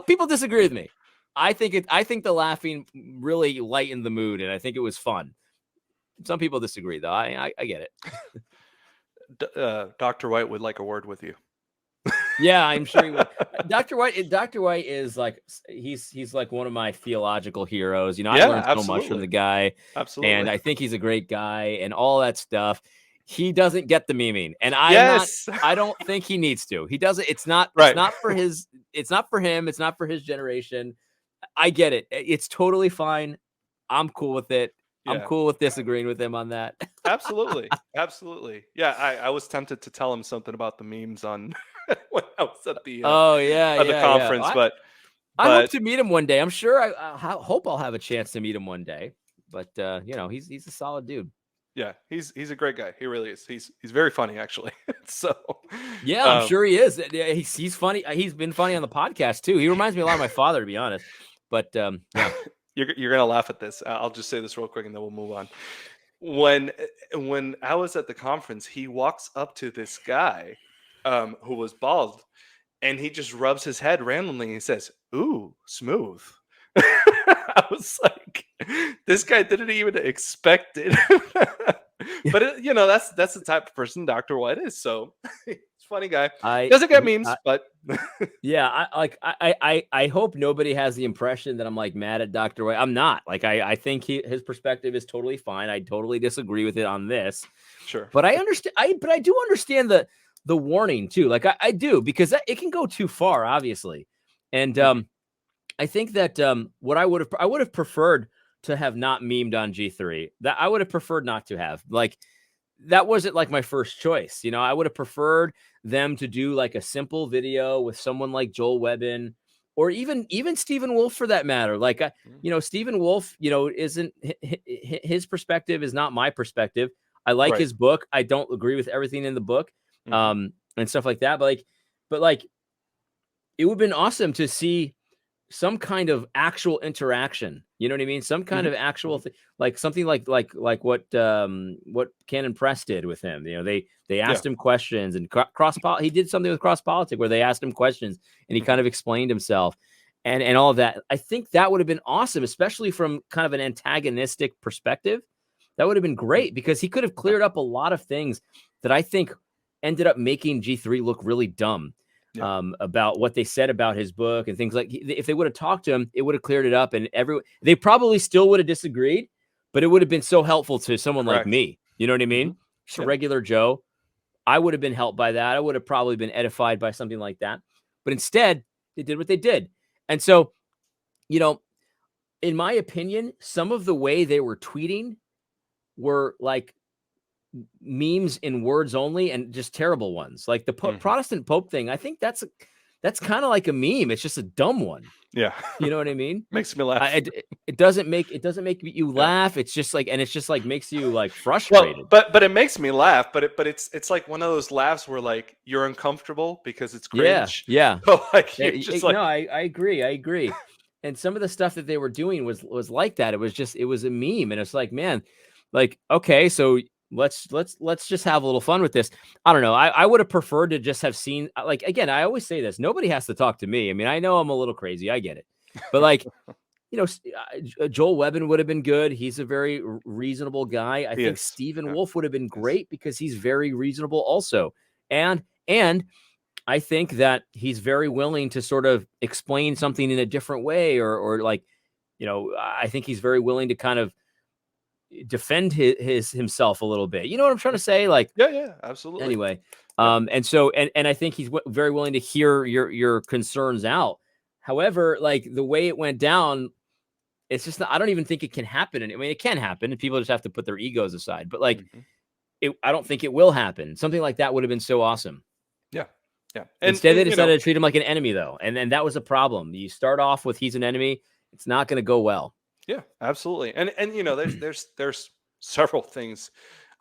People disagree with me. I think the laughing really lightened the mood, and I think it was fun. Some people disagree, though. I get it. Dr. White would like a word with you. Yeah, I'm sure he would. Dr. White is like, he's like one of my theological heroes. I learned so much from the guy. Absolutely. And I think he's a great guy and all that stuff. He doesn't get the memeing, and I don't think he needs to. He doesn't. It's not. Right. It's not for his. It's not for him. It's not for his generation. I get it. It's totally fine. I'm cool with it. Yeah. I'm cool with disagreeing with him on that. Absolutely. Yeah, I was tempted to tell him something about the memes on when I was at the conference, but I hope to meet him one day. I'm sure. I hope I'll have a chance to meet him one day. But he's a solid dude. Yeah, he's a great guy. He really is. He's very funny, actually. So yeah, I'm sure he is. He's funny. He's been funny on the podcast too. He reminds me a lot of my father, to be honest. But yeah. You're gonna laugh at this. I'll just say this real quick, and then we'll move on. When I was at the conference, he walks up to this guy who was bald, and he just rubs his head randomly and he says, "Ooh, smooth." I was like, this guy didn't even expect it. But that's the type of person Dr. White is. So it's a funny guy. Doesn't get memes, but yeah, I hope nobody has the impression that I'm like mad at Dr. White. I'm not. Like, I think his perspective is totally fine. I totally disagree with it on this. Sure. But I understand. But I do understand the warning too. Like I do, because it can go too far, obviously. And I think that what I would have preferred to have not memed on G3. That I would have preferred not to have. Like, that wasn't like my first choice. I would have preferred them to do like a simple video with someone like Joel Webbin, or even Stephen Wolf, for that matter. Like, Stephen Wolf, isn't his perspective is not my perspective. I like his book. I don't agree with everything in the book, and stuff like that. But it would have been awesome to see some kind of actual interaction. You know what I mean? Some kind of actual thing, like something like what Canon Press did with him. They asked him questions, and he did something with Cross Politic where they asked him questions and he kind of explained himself and all of that. I think that would have been awesome, especially from kind of an antagonistic perspective. That would have been great, because he could have cleared up a lot of things that I think ended up making G3 look really dumb. About what they said about his book and things. Like, if they would have talked to him, it would have cleared it up, and they probably still would have disagreed, but it would have been so helpful to someone like me. You know what I mean? Just a regular Joe. I would have been helped by that. I would have probably been edified by something like that. But instead, they did what they did. And so, in my opinion, some of the way they were tweeting were like memes in words only, and just terrible ones. Like the Protestant Pope thing, I think that's kind of like a meme. It's just a dumb one. Yeah. You know what I mean? Makes me laugh. It doesn't make you laugh. It's just like, and it's just like makes you like frustrated. Well, but it makes me laugh. But it's like one of those laughs where like you're uncomfortable because it's cringe. Yeah. Like, just like, no, I agree. And some of the stuff that they were doing was like that. It was a meme, and it's like, man, like, okay, so let's just have a little fun with this. I don't know. I would have preferred to just have seen, like, again, I always say this, nobody has to talk to me. I mean, I know I'm a little crazy. I get it. But like, Joel Webbin would have been good. He's a very reasonable guy. I think Stephen Wolf would have been great because he's very reasonable also. And I think that he's very willing to sort of explain something in a different way, or like, I think he's very willing to kind of defend himself a little bit. You know what I'm trying to say? Like, Yeah, absolutely. anyway, Yeah. and so, and I think he's very willing to hear your concerns out. However, like the way it went down, it's just I don't even think it can happen. And I mean, it can happen, and people just have to put their egos aside. But like, I don't think it will happen. Something like that would have been so awesome. Yeah. And instead, they decided to treat him like an enemy, though, and that was a problem. You start off with he's an enemy; it's not going to go well. Yeah, absolutely. And there's several things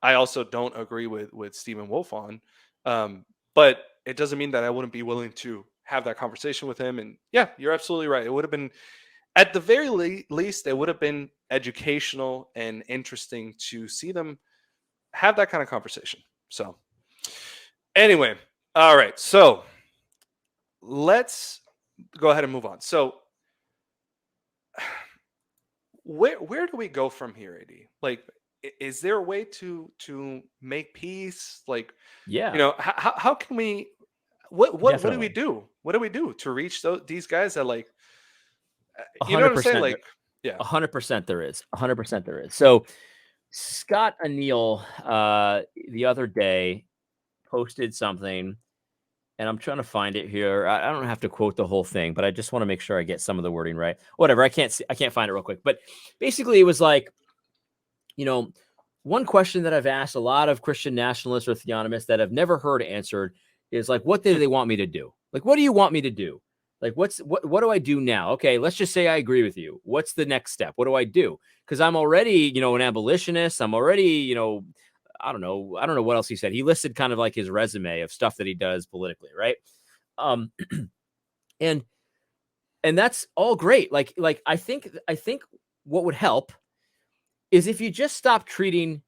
I also don't agree with Stephen Wolf on, but it doesn't mean that I wouldn't be willing to have that conversation with him. And yeah, you're absolutely right. It would have been, at the very least, it would have been educational and interesting to see them have that kind of conversation. So anyway, all right. So let's go ahead and move on. So where do we go from here, AD? Like, is there a way to make peace? Like, Yeah, how can we? What do we definitely. do? What do we do to reach these guys that, like, you know what I'm saying? 100%. Like, yeah. 100% there is. 100% there is. So Scott Anil, the other day posted something, and I'm trying to find it here. I don't have to quote the whole thing, but I just want to make sure I get some of the wording right. Whatever. I can't find it real quick. But basically, it was like, one question that I've asked a lot of Christian nationalists or theonomists that I've never heard answered is like, what do they want me to do? Like, what do you want me to do? Like, what do I do now? Okay, let's just say I agree with you. What's the next step? What do I do? Because I'm already, an abolitionist. I'm already, I don't know what else he said. He listed kind of like his resume of stuff that he does politically, right? And that's all great. Like I think what would help is if you just stop treating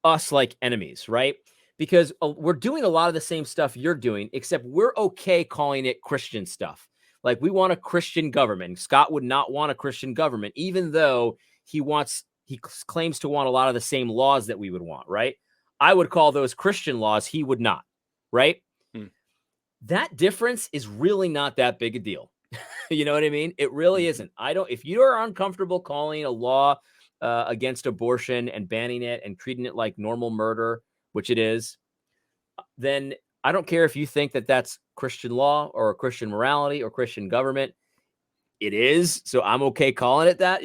us like enemies, right? Because we're doing a lot of the same stuff you're doing, except we're okay calling it Christian stuff. Like, we want a Christian government. Scott would not want a Christian government, even though he claims to want a lot of the same laws that we would want, right? I would call those Christian laws. He would not, right? That difference is really not that big a deal. You know what I mean? It really isn't. If you are uncomfortable calling a law against abortion and banning it and treating it like normal murder, which it is, then I don't care if you think that that's Christian law or Christian morality or Christian government. It is. So I'm okay calling it that,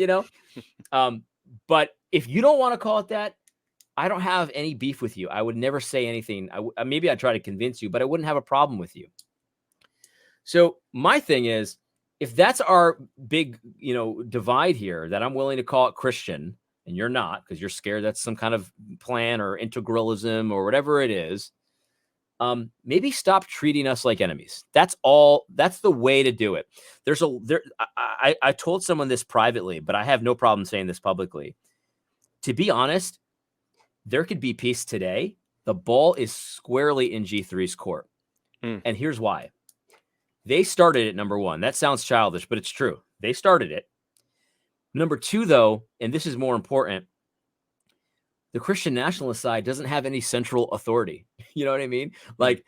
but if you don't want to call it that, I don't have any beef with you. I would never say anything. Maybe I'd try to convince you, but I wouldn't have a problem with you. So my thing is, if that's our big, divide here, that I'm willing to call it Christian and you're not, because you're scared that's some kind of plan or integralism or whatever it is, maybe stop treating us like enemies. That's all. That's the way to do it. I told someone this privately, but I have no problem saying this publicly. To be honest, there could be peace today. The ball is squarely in G3's court. And here's why. They started it, number one. That sounds childish, but it's true. They started it. Number two, though, and this is more important, the Christian nationalist side doesn't have any central authority. You know what I mean? Like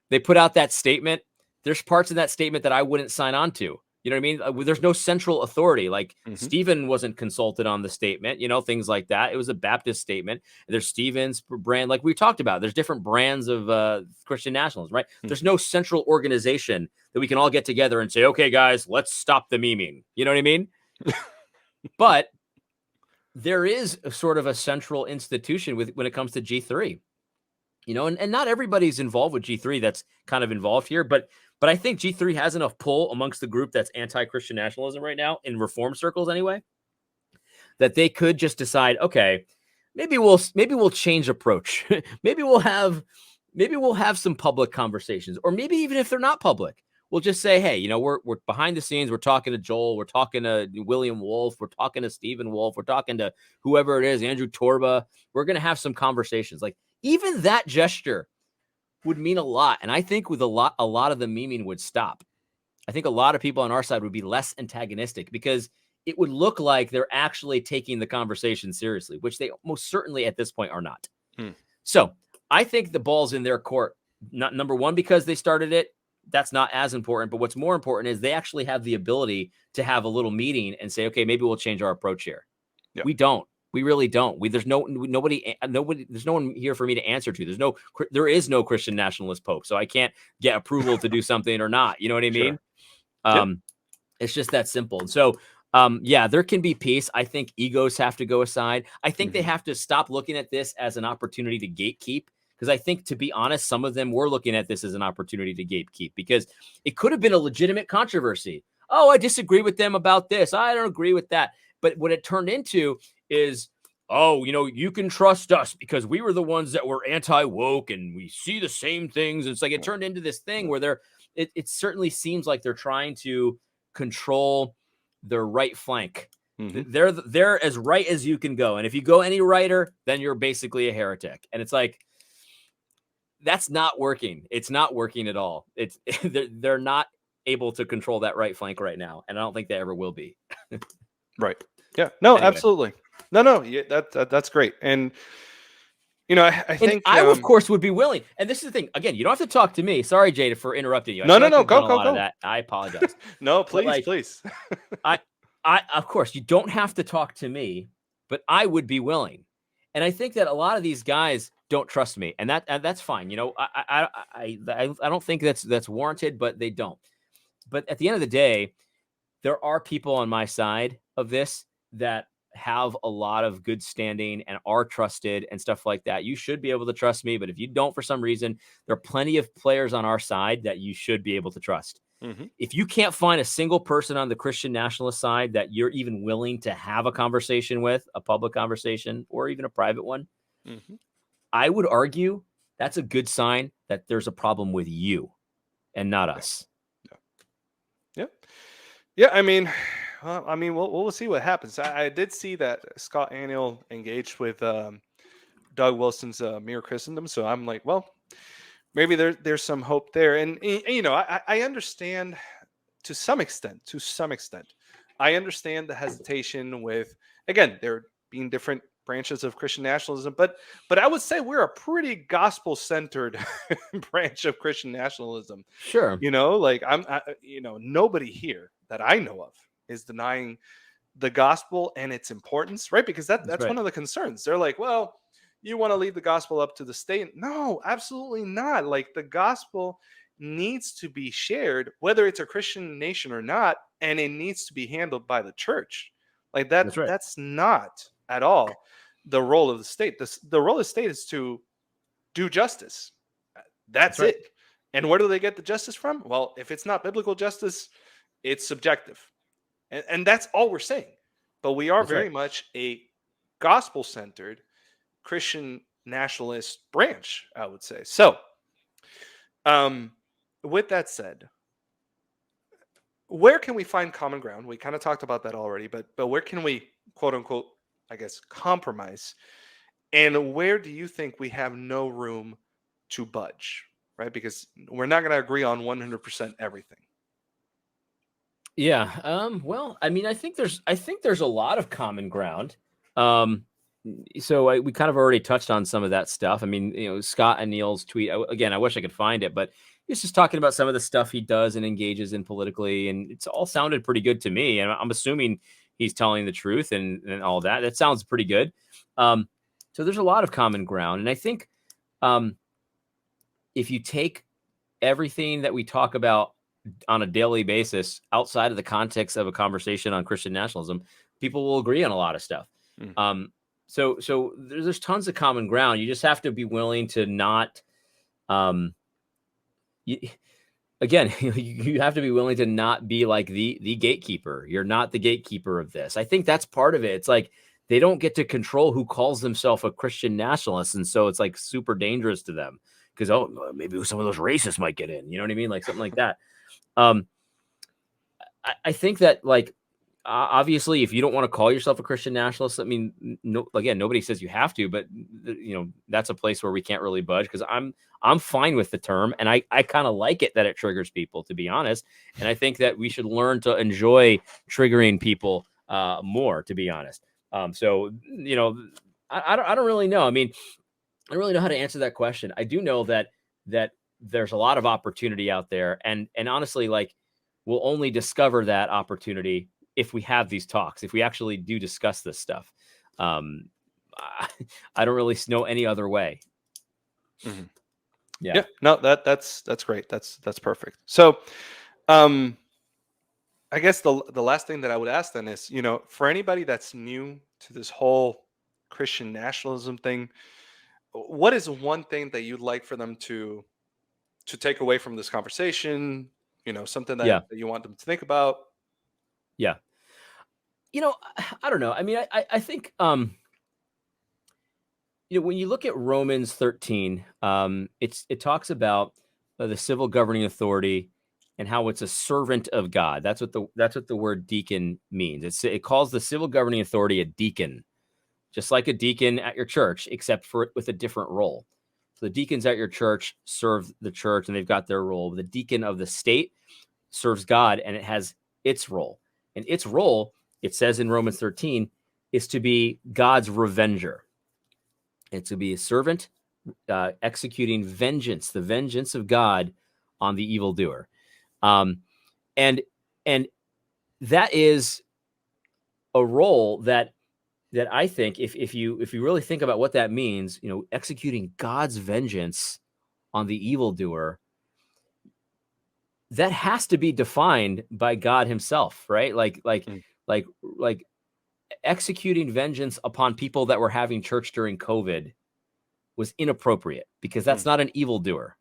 they put out that statement. There's parts of that statement that I wouldn't sign on to. You know what I mean? There's no central authority. Like Stephen wasn't consulted on the statement, things like that. It was a Baptist statement. There's Stephen's brand, like we talked about. There's different brands of Christian nationalism, right? There's no central organization that we can all get together and say, okay, guys, let's stop the memeing. You know what I mean? But there is a sort of a central institution when it comes to G3, and not everybody's involved with G3 that's kind of involved here, but I think G3 has enough pull amongst the group that's anti-Christian nationalism right now, in reform circles anyway, that they could just decide, okay, maybe we'll change approach. maybe we'll have some public conversations, or maybe even if they're not public, we'll just say, hey, we're behind the scenes. We're talking to Joel. We're talking to William Wolf. We're talking to Stephen Wolf. We're talking to whoever it is, Andrew Torba. We're going to have some conversations. Like, even that gesture would mean a lot. And I think with a lot of the memeing would stop. I think a lot of people on our side would be less antagonistic, because it would look like they're actually taking the conversation seriously, which they most certainly at this point are not. So I think the ball's in their court. Not number one, because they started it. That's not as important. But what's more important is they actually have the ability to have a little meeting and say, okay, maybe we'll change our approach here. Yeah. We don't. We really don't. There's nobody. There's no one here for me to answer to. There is no Christian nationalist pope, so I can't get approval to do something or not. You know what I mean? Yep. It's just that simple. And so, yeah, there can be peace. I think egos have to go aside. I think they have to stop looking at this as an opportunity to gatekeep. Because I think, to be honest, some of them were looking at this as an opportunity to gatekeep, because it could have been a legitimate controversy. Oh, I disagree with them about this. I don't agree with that. But what it turned into is, oh, you can trust us because we were the ones that were anti-woke and we see the same things. It's like it turned into this thing where it certainly seems like they're trying to control their right flank. They're as right as you can go. And if you go any righter, then you're basically a heretic. And it's like, that's not working. It's not working at all. It's they're not able to control that right flank right now, and I don't think they ever will be. Right. Yeah. No, Anyway. absolutely. No. Yeah, that's great. And I think I of course would be willing. And this is the thing. Again, you don't have to talk to me. Sorry, Jada, for interrupting you. No. Go. That. I apologize. No, please. I of course you don't have to talk to me, but I would be willing. And I think that a lot of these guys don't trust me, and that's fine. I don't think that's warranted, but they don't. But at the end of the day, there are people on my side of this that have a lot of good standing and are trusted and stuff like that. You should be able to trust me, but if you don't, for some reason, there are plenty of players on our side that you should be able to trust. If you can't find a single person on the Christian nationalist side that you're even willing to have a conversation with, a public conversation or even a private one, I would argue that's a good sign that there's a problem with you and not us. Yeah. I mean, we'll see what happens. I did see that Scott Aniol engaged with Doug Wilson's Mere Christendom, so I'm like, well, maybe there's some hope there. And I understand to some extent. I understand the hesitation with, again, there being different branches of Christian nationalism, but I would say we're a pretty gospel-centered branch of Christian nationalism. Sure. Nobody here that I know of is denying the gospel and its importance, right? Because that's right. One of the concerns. They're like, well, you want to leave the gospel up to the state? No, absolutely not. Like, the gospel needs to be shared, whether it's a Christian nation or not, and it needs to be handled by the church. Like that. That's right. That's not at all the role of the state. The role of the state is to do justice. That's right. it. And where do they get the justice from? Well, if it's not biblical justice, it's subjective. And that's all we're saying. But we are very much a gospel-centered Christian nationalist branch, I would say. So, with that said, where can we find common ground? We kind of talked about that already, but where can we, quote unquote, I guess, compromise? And where do you think we have no room to budge, right? Because we're not going to agree on 100% everything. Yeah. Well, I mean, I think there's a lot of common ground. So we kind of already touched on some of that stuff. I mean, Scott and Neil's tweet, again, I wish I could find it, but he's just talking about some of the stuff he does and engages in politically. And it's all sounded pretty good to me. And I'm assuming he's telling the truth and all that. That sounds pretty good. So there's a lot of common ground. And I think if you take everything that we talk about on a daily basis outside of the context of a conversation on Christian nationalism, people will agree on a lot of stuff. So there's tons of common ground. You just have to be willing to not, you have to be willing to not be like the gatekeeper. You're not the gatekeeper of this. I think that's part of it. It's like they don't get to control who calls themselves a Christian nationalist. And so it's like super dangerous to them because, maybe some of those racists might get in, you know what I mean? Like something like that. I think that, like, obviously, if you don't want to call yourself a Christian nationalist, I mean, nobody says you have to, but that's a place where we can't really budge because I'm fine with the term, and I kind of like it that it triggers people, to be honest. And I think that we should learn to enjoy triggering people more, to be honest. I don't really know. I mean, I don't really know how to answer that question. I do know that there's a lot of opportunity out there, and honestly, like, we'll only discover that opportunity if we have these talks, if we actually do discuss this stuff. Um, I don't really know any other way. Mm-hmm. Yeah. Yeah. No, that's great. That's perfect. So, I guess the last thing that I would ask then is, for anybody that's new to this whole Christian nationalism thing, what is one thing that you'd like for them to take away from this conversation? Something Yeah. that you want them to think about. Yeah. I don't know. I mean, I think, when you look at Romans 13, it talks about the civil governing authority and how it's a servant of God. That's what the word deacon means. It calls the civil governing authority a deacon, just like a deacon at your church, except for with a different role. So the deacons at your church serve the church and they've got their role. The deacon of the state serves God and it has its role. And its role, it says in Romans 13, is to be God's revenger. It's to be a servant executing vengeance, the vengeance of God on the evildoer. And that is a role that I think if you really think about what that means, executing God's vengeance on the evildoer, that has to be defined by God himself, right? Mm. Like executing vengeance upon people that were having church during COVID was inappropriate because that's Mm. not an evildoer.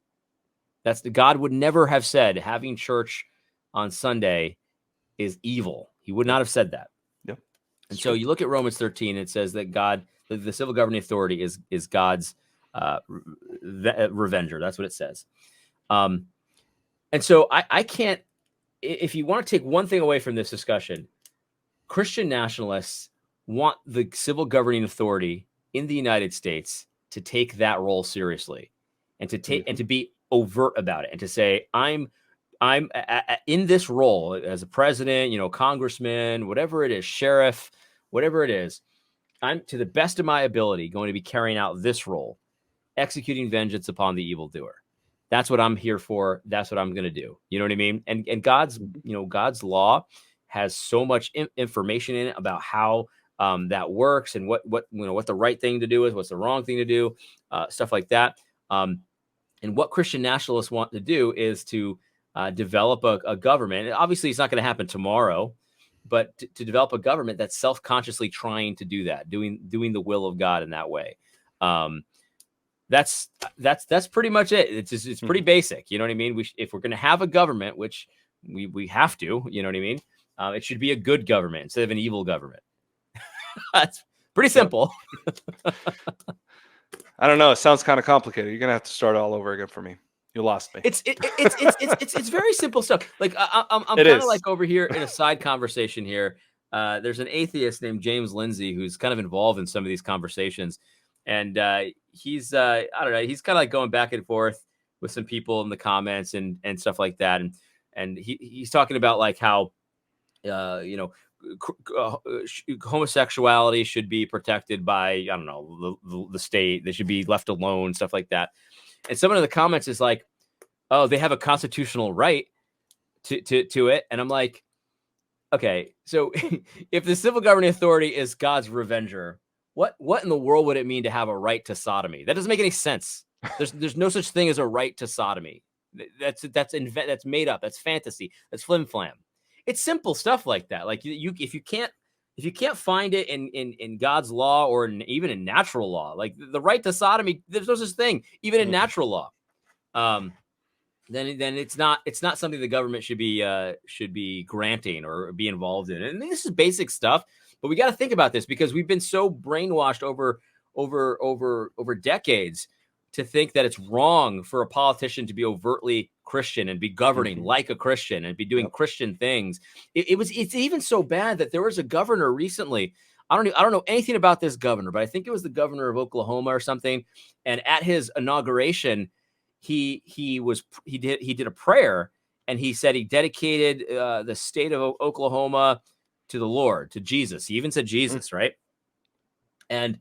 God would never have said having church on Sunday is evil. He would Yep. not have said that. Yep. And It's so true. you look at Romans 13, it says that God, the civil governing authority is God's revenger. That's what it says. And so I can't, if you want to take one thing away from this discussion, Christian nationalists want the civil governing authority in the United States to take that role seriously and to take and to be overt about it and to say, I'm in this role as a president, congressman, whatever it is, sheriff, whatever it is, I'm, to the best of my ability, going to be carrying out this role, executing vengeance upon the evildoer. That's what I'm here for. That's what I'm going to do. You know what I mean? And God's law has so much information in it about how that works and what the right thing to do is, what's the wrong thing to do, stuff like that. And what Christian nationalists want to do is to develop a government. And obviously, it's not going to happen tomorrow, but to develop a government that's self-consciously trying to do that, doing the will of God in that way. That's pretty much it. It's pretty basic. You know what I mean? If we're going to have a government, which we have to, you know what I mean? It should be a good government instead of an evil government. That's pretty simple. Yep. I don't know. It sounds kind of complicated. You're gonna have to start all over again for me. You lost me. It's very simple stuff. Like I'm kind of like over here in a side conversation here. There's an atheist named James Lindsay who's kind of involved in some of these conversations, and he's I don't know. He's kind of like going back and forth with some people in the comments and stuff like that, and he's talking about like how homosexuality should be protected by, I don't know, the state. They should be left alone, stuff like that. And someone in the comments is like, oh, they have a constitutional right to it. And I'm like, okay, so if the civil governing authority is God's revenger, what in the world would it mean to have a right to sodomy? That doesn't make any sense. There's no such thing as a right to sodomy. That's made up. That's fantasy. That's flim flam. It's simple stuff like that. Like if you can't find it in God's law or even in natural law, like the right to sodomy, there's no such thing, even in natural law. Then it's not something the government should be granting or be involved in. And this is basic stuff, but we got to think about this because we've been so brainwashed over decades to think that it's wrong for a politician to be overtly Christian and be governing like a Christian and be doing Christian things. It's even so bad that there was a governor recently. I don't know anything about this governor, but I think it was the governor of Oklahoma or something. And at his inauguration, he did a prayer and he said he dedicated the state of Oklahoma to the Lord, to Jesus. He even said Jesus, right? And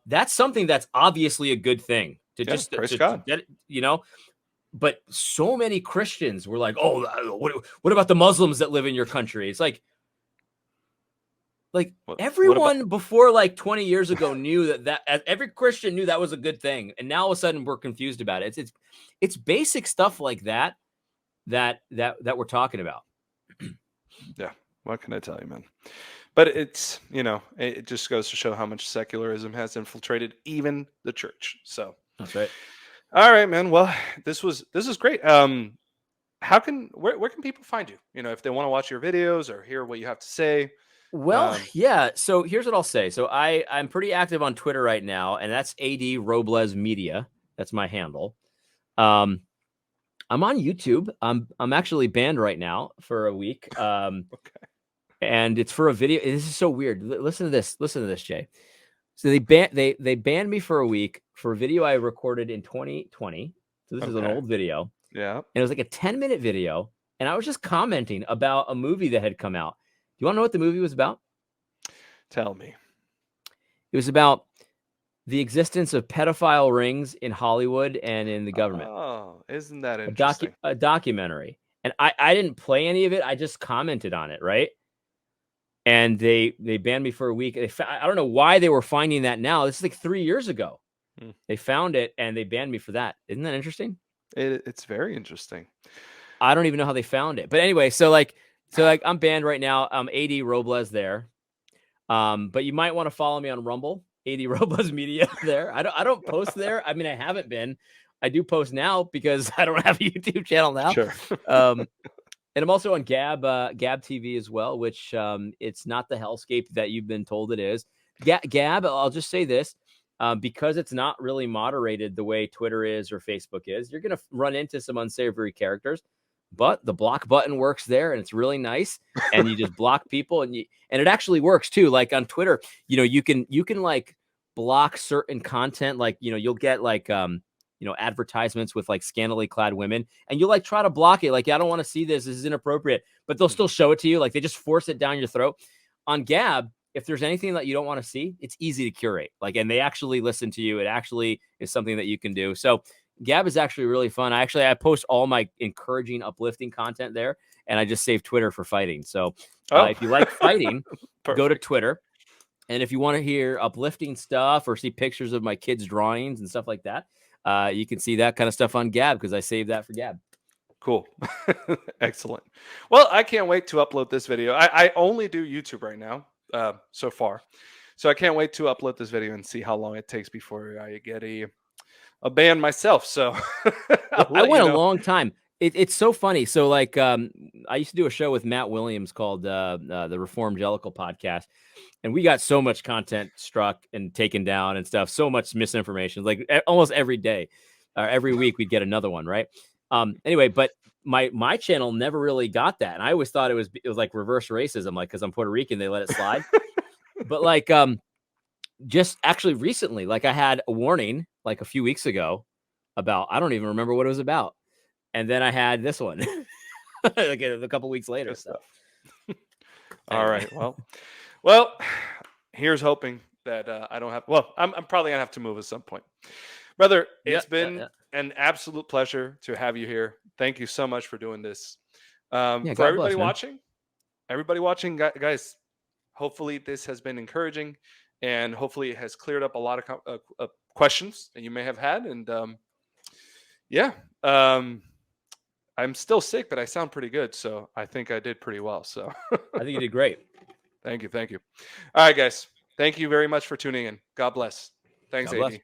That's something that's obviously a good thing to Yeah, just praise to God. get, but so many Christians were like, oh, what about the Muslims that live in your country? It's like What about everyone before like 20 years ago knew that every Christian knew that was a good thing. And now all of a sudden we're confused about it. It's basic stuff like that we're talking about. Yeah, what can I tell you, man? But it's, it just goes to show how much secularism has infiltrated even the church. So That's right. all right, man. Well, this is great. Where can people find you? If they want to watch your videos or hear what you have to say. Well, yeah. So here's what I'll say. So I'm pretty active on Twitter right now, and that's AD Robles Media. That's my handle. I'm on YouTube. I'm actually banned right now for a week. Okay. And it's for a video. This is so weird. Listen to this. Listen to this, Jay. So they banned me for a week for a video I recorded in 2020. So this is an Okay. old video. Yeah. And it was like a 10-minute video. And I was just commenting about a movie that had come out. Do you want to know what the movie was about? Tell me. It was about the existence of pedophile rings in Hollywood and in the government. Oh, isn't that interesting? A documentary. And I didn't play any of it. I just commented on it, right? And they banned me for a week. I don't know why they were finding that now. This is like 3 years ago. They found it and they banned me for that. Isn't that interesting? It's very interesting. I don't even know how they found it. But anyway, so I'm banned right now. AD Robles there. But you might want to follow me on Rumble, AD Robles Media there. I don't post there. I mean, I haven't been. I do post now because I don't have a YouTube channel now. Sure. And I'm also on Gab TV as well, which it's not the hellscape that you've been told it is. Gab, I'll just say this. Because it's not really moderated the way Twitter is or Facebook is, you're going to run into some unsavory characters, but the block button works there and it's really nice. And you just block people and it actually works too. Like on Twitter, you can like block certain content. Like, you'll get like, advertisements with like scantily clad women and you'll like try to block it. Like, I don't want to see this. This is inappropriate, but they'll still show it to you. Like they just force it down your throat. On Gab, if there's anything that you don't want to see, it's easy to curate. Like, and they actually listen to you. It actually is something that you can do. So Gab is actually really fun. I post all my encouraging, uplifting content there, and I just save Twitter for fighting. So if you like fighting, go to Twitter. And if you want to hear uplifting stuff or see pictures of my kids' drawings and stuff like that, you can see that kind of stuff on Gab because I saved that for Gab. Cool. Excellent. Well, I can't wait to upload this video. I only do YouTube right now. So far, so I can't wait to upload this video and see how long it takes before I get a ban myself. So I went a long time. It's so funny. So like, I used to do a show with Matt Williams called the Reformed Jellicle podcast, and we got so much content struck and taken down and stuff. So much misinformation. Like almost every day, or every week, we'd get another one, right? Anyway, but my channel never really got that. And I always thought it was like reverse racism, like, cause I'm Puerto Rican, they let it slide. But like, just actually recently, like I had a warning like a few weeks ago about, I don't even remember what it was about. And then I had this one like a couple weeks later. So. All right. Well, here's hoping that I don't have, I'm probably gonna have to move at some point. Brother, it's been an absolute pleasure to have you here. Thank you so much for doing this. For everybody watching, guys, hopefully this has been encouraging and hopefully it has cleared up a lot of questions that you may have had. And I'm still sick, but I sound pretty good. So I think I did pretty well. So I think you did great. Thank you. All right, guys. Thank you very much for tuning in. God bless. Thanks, AD.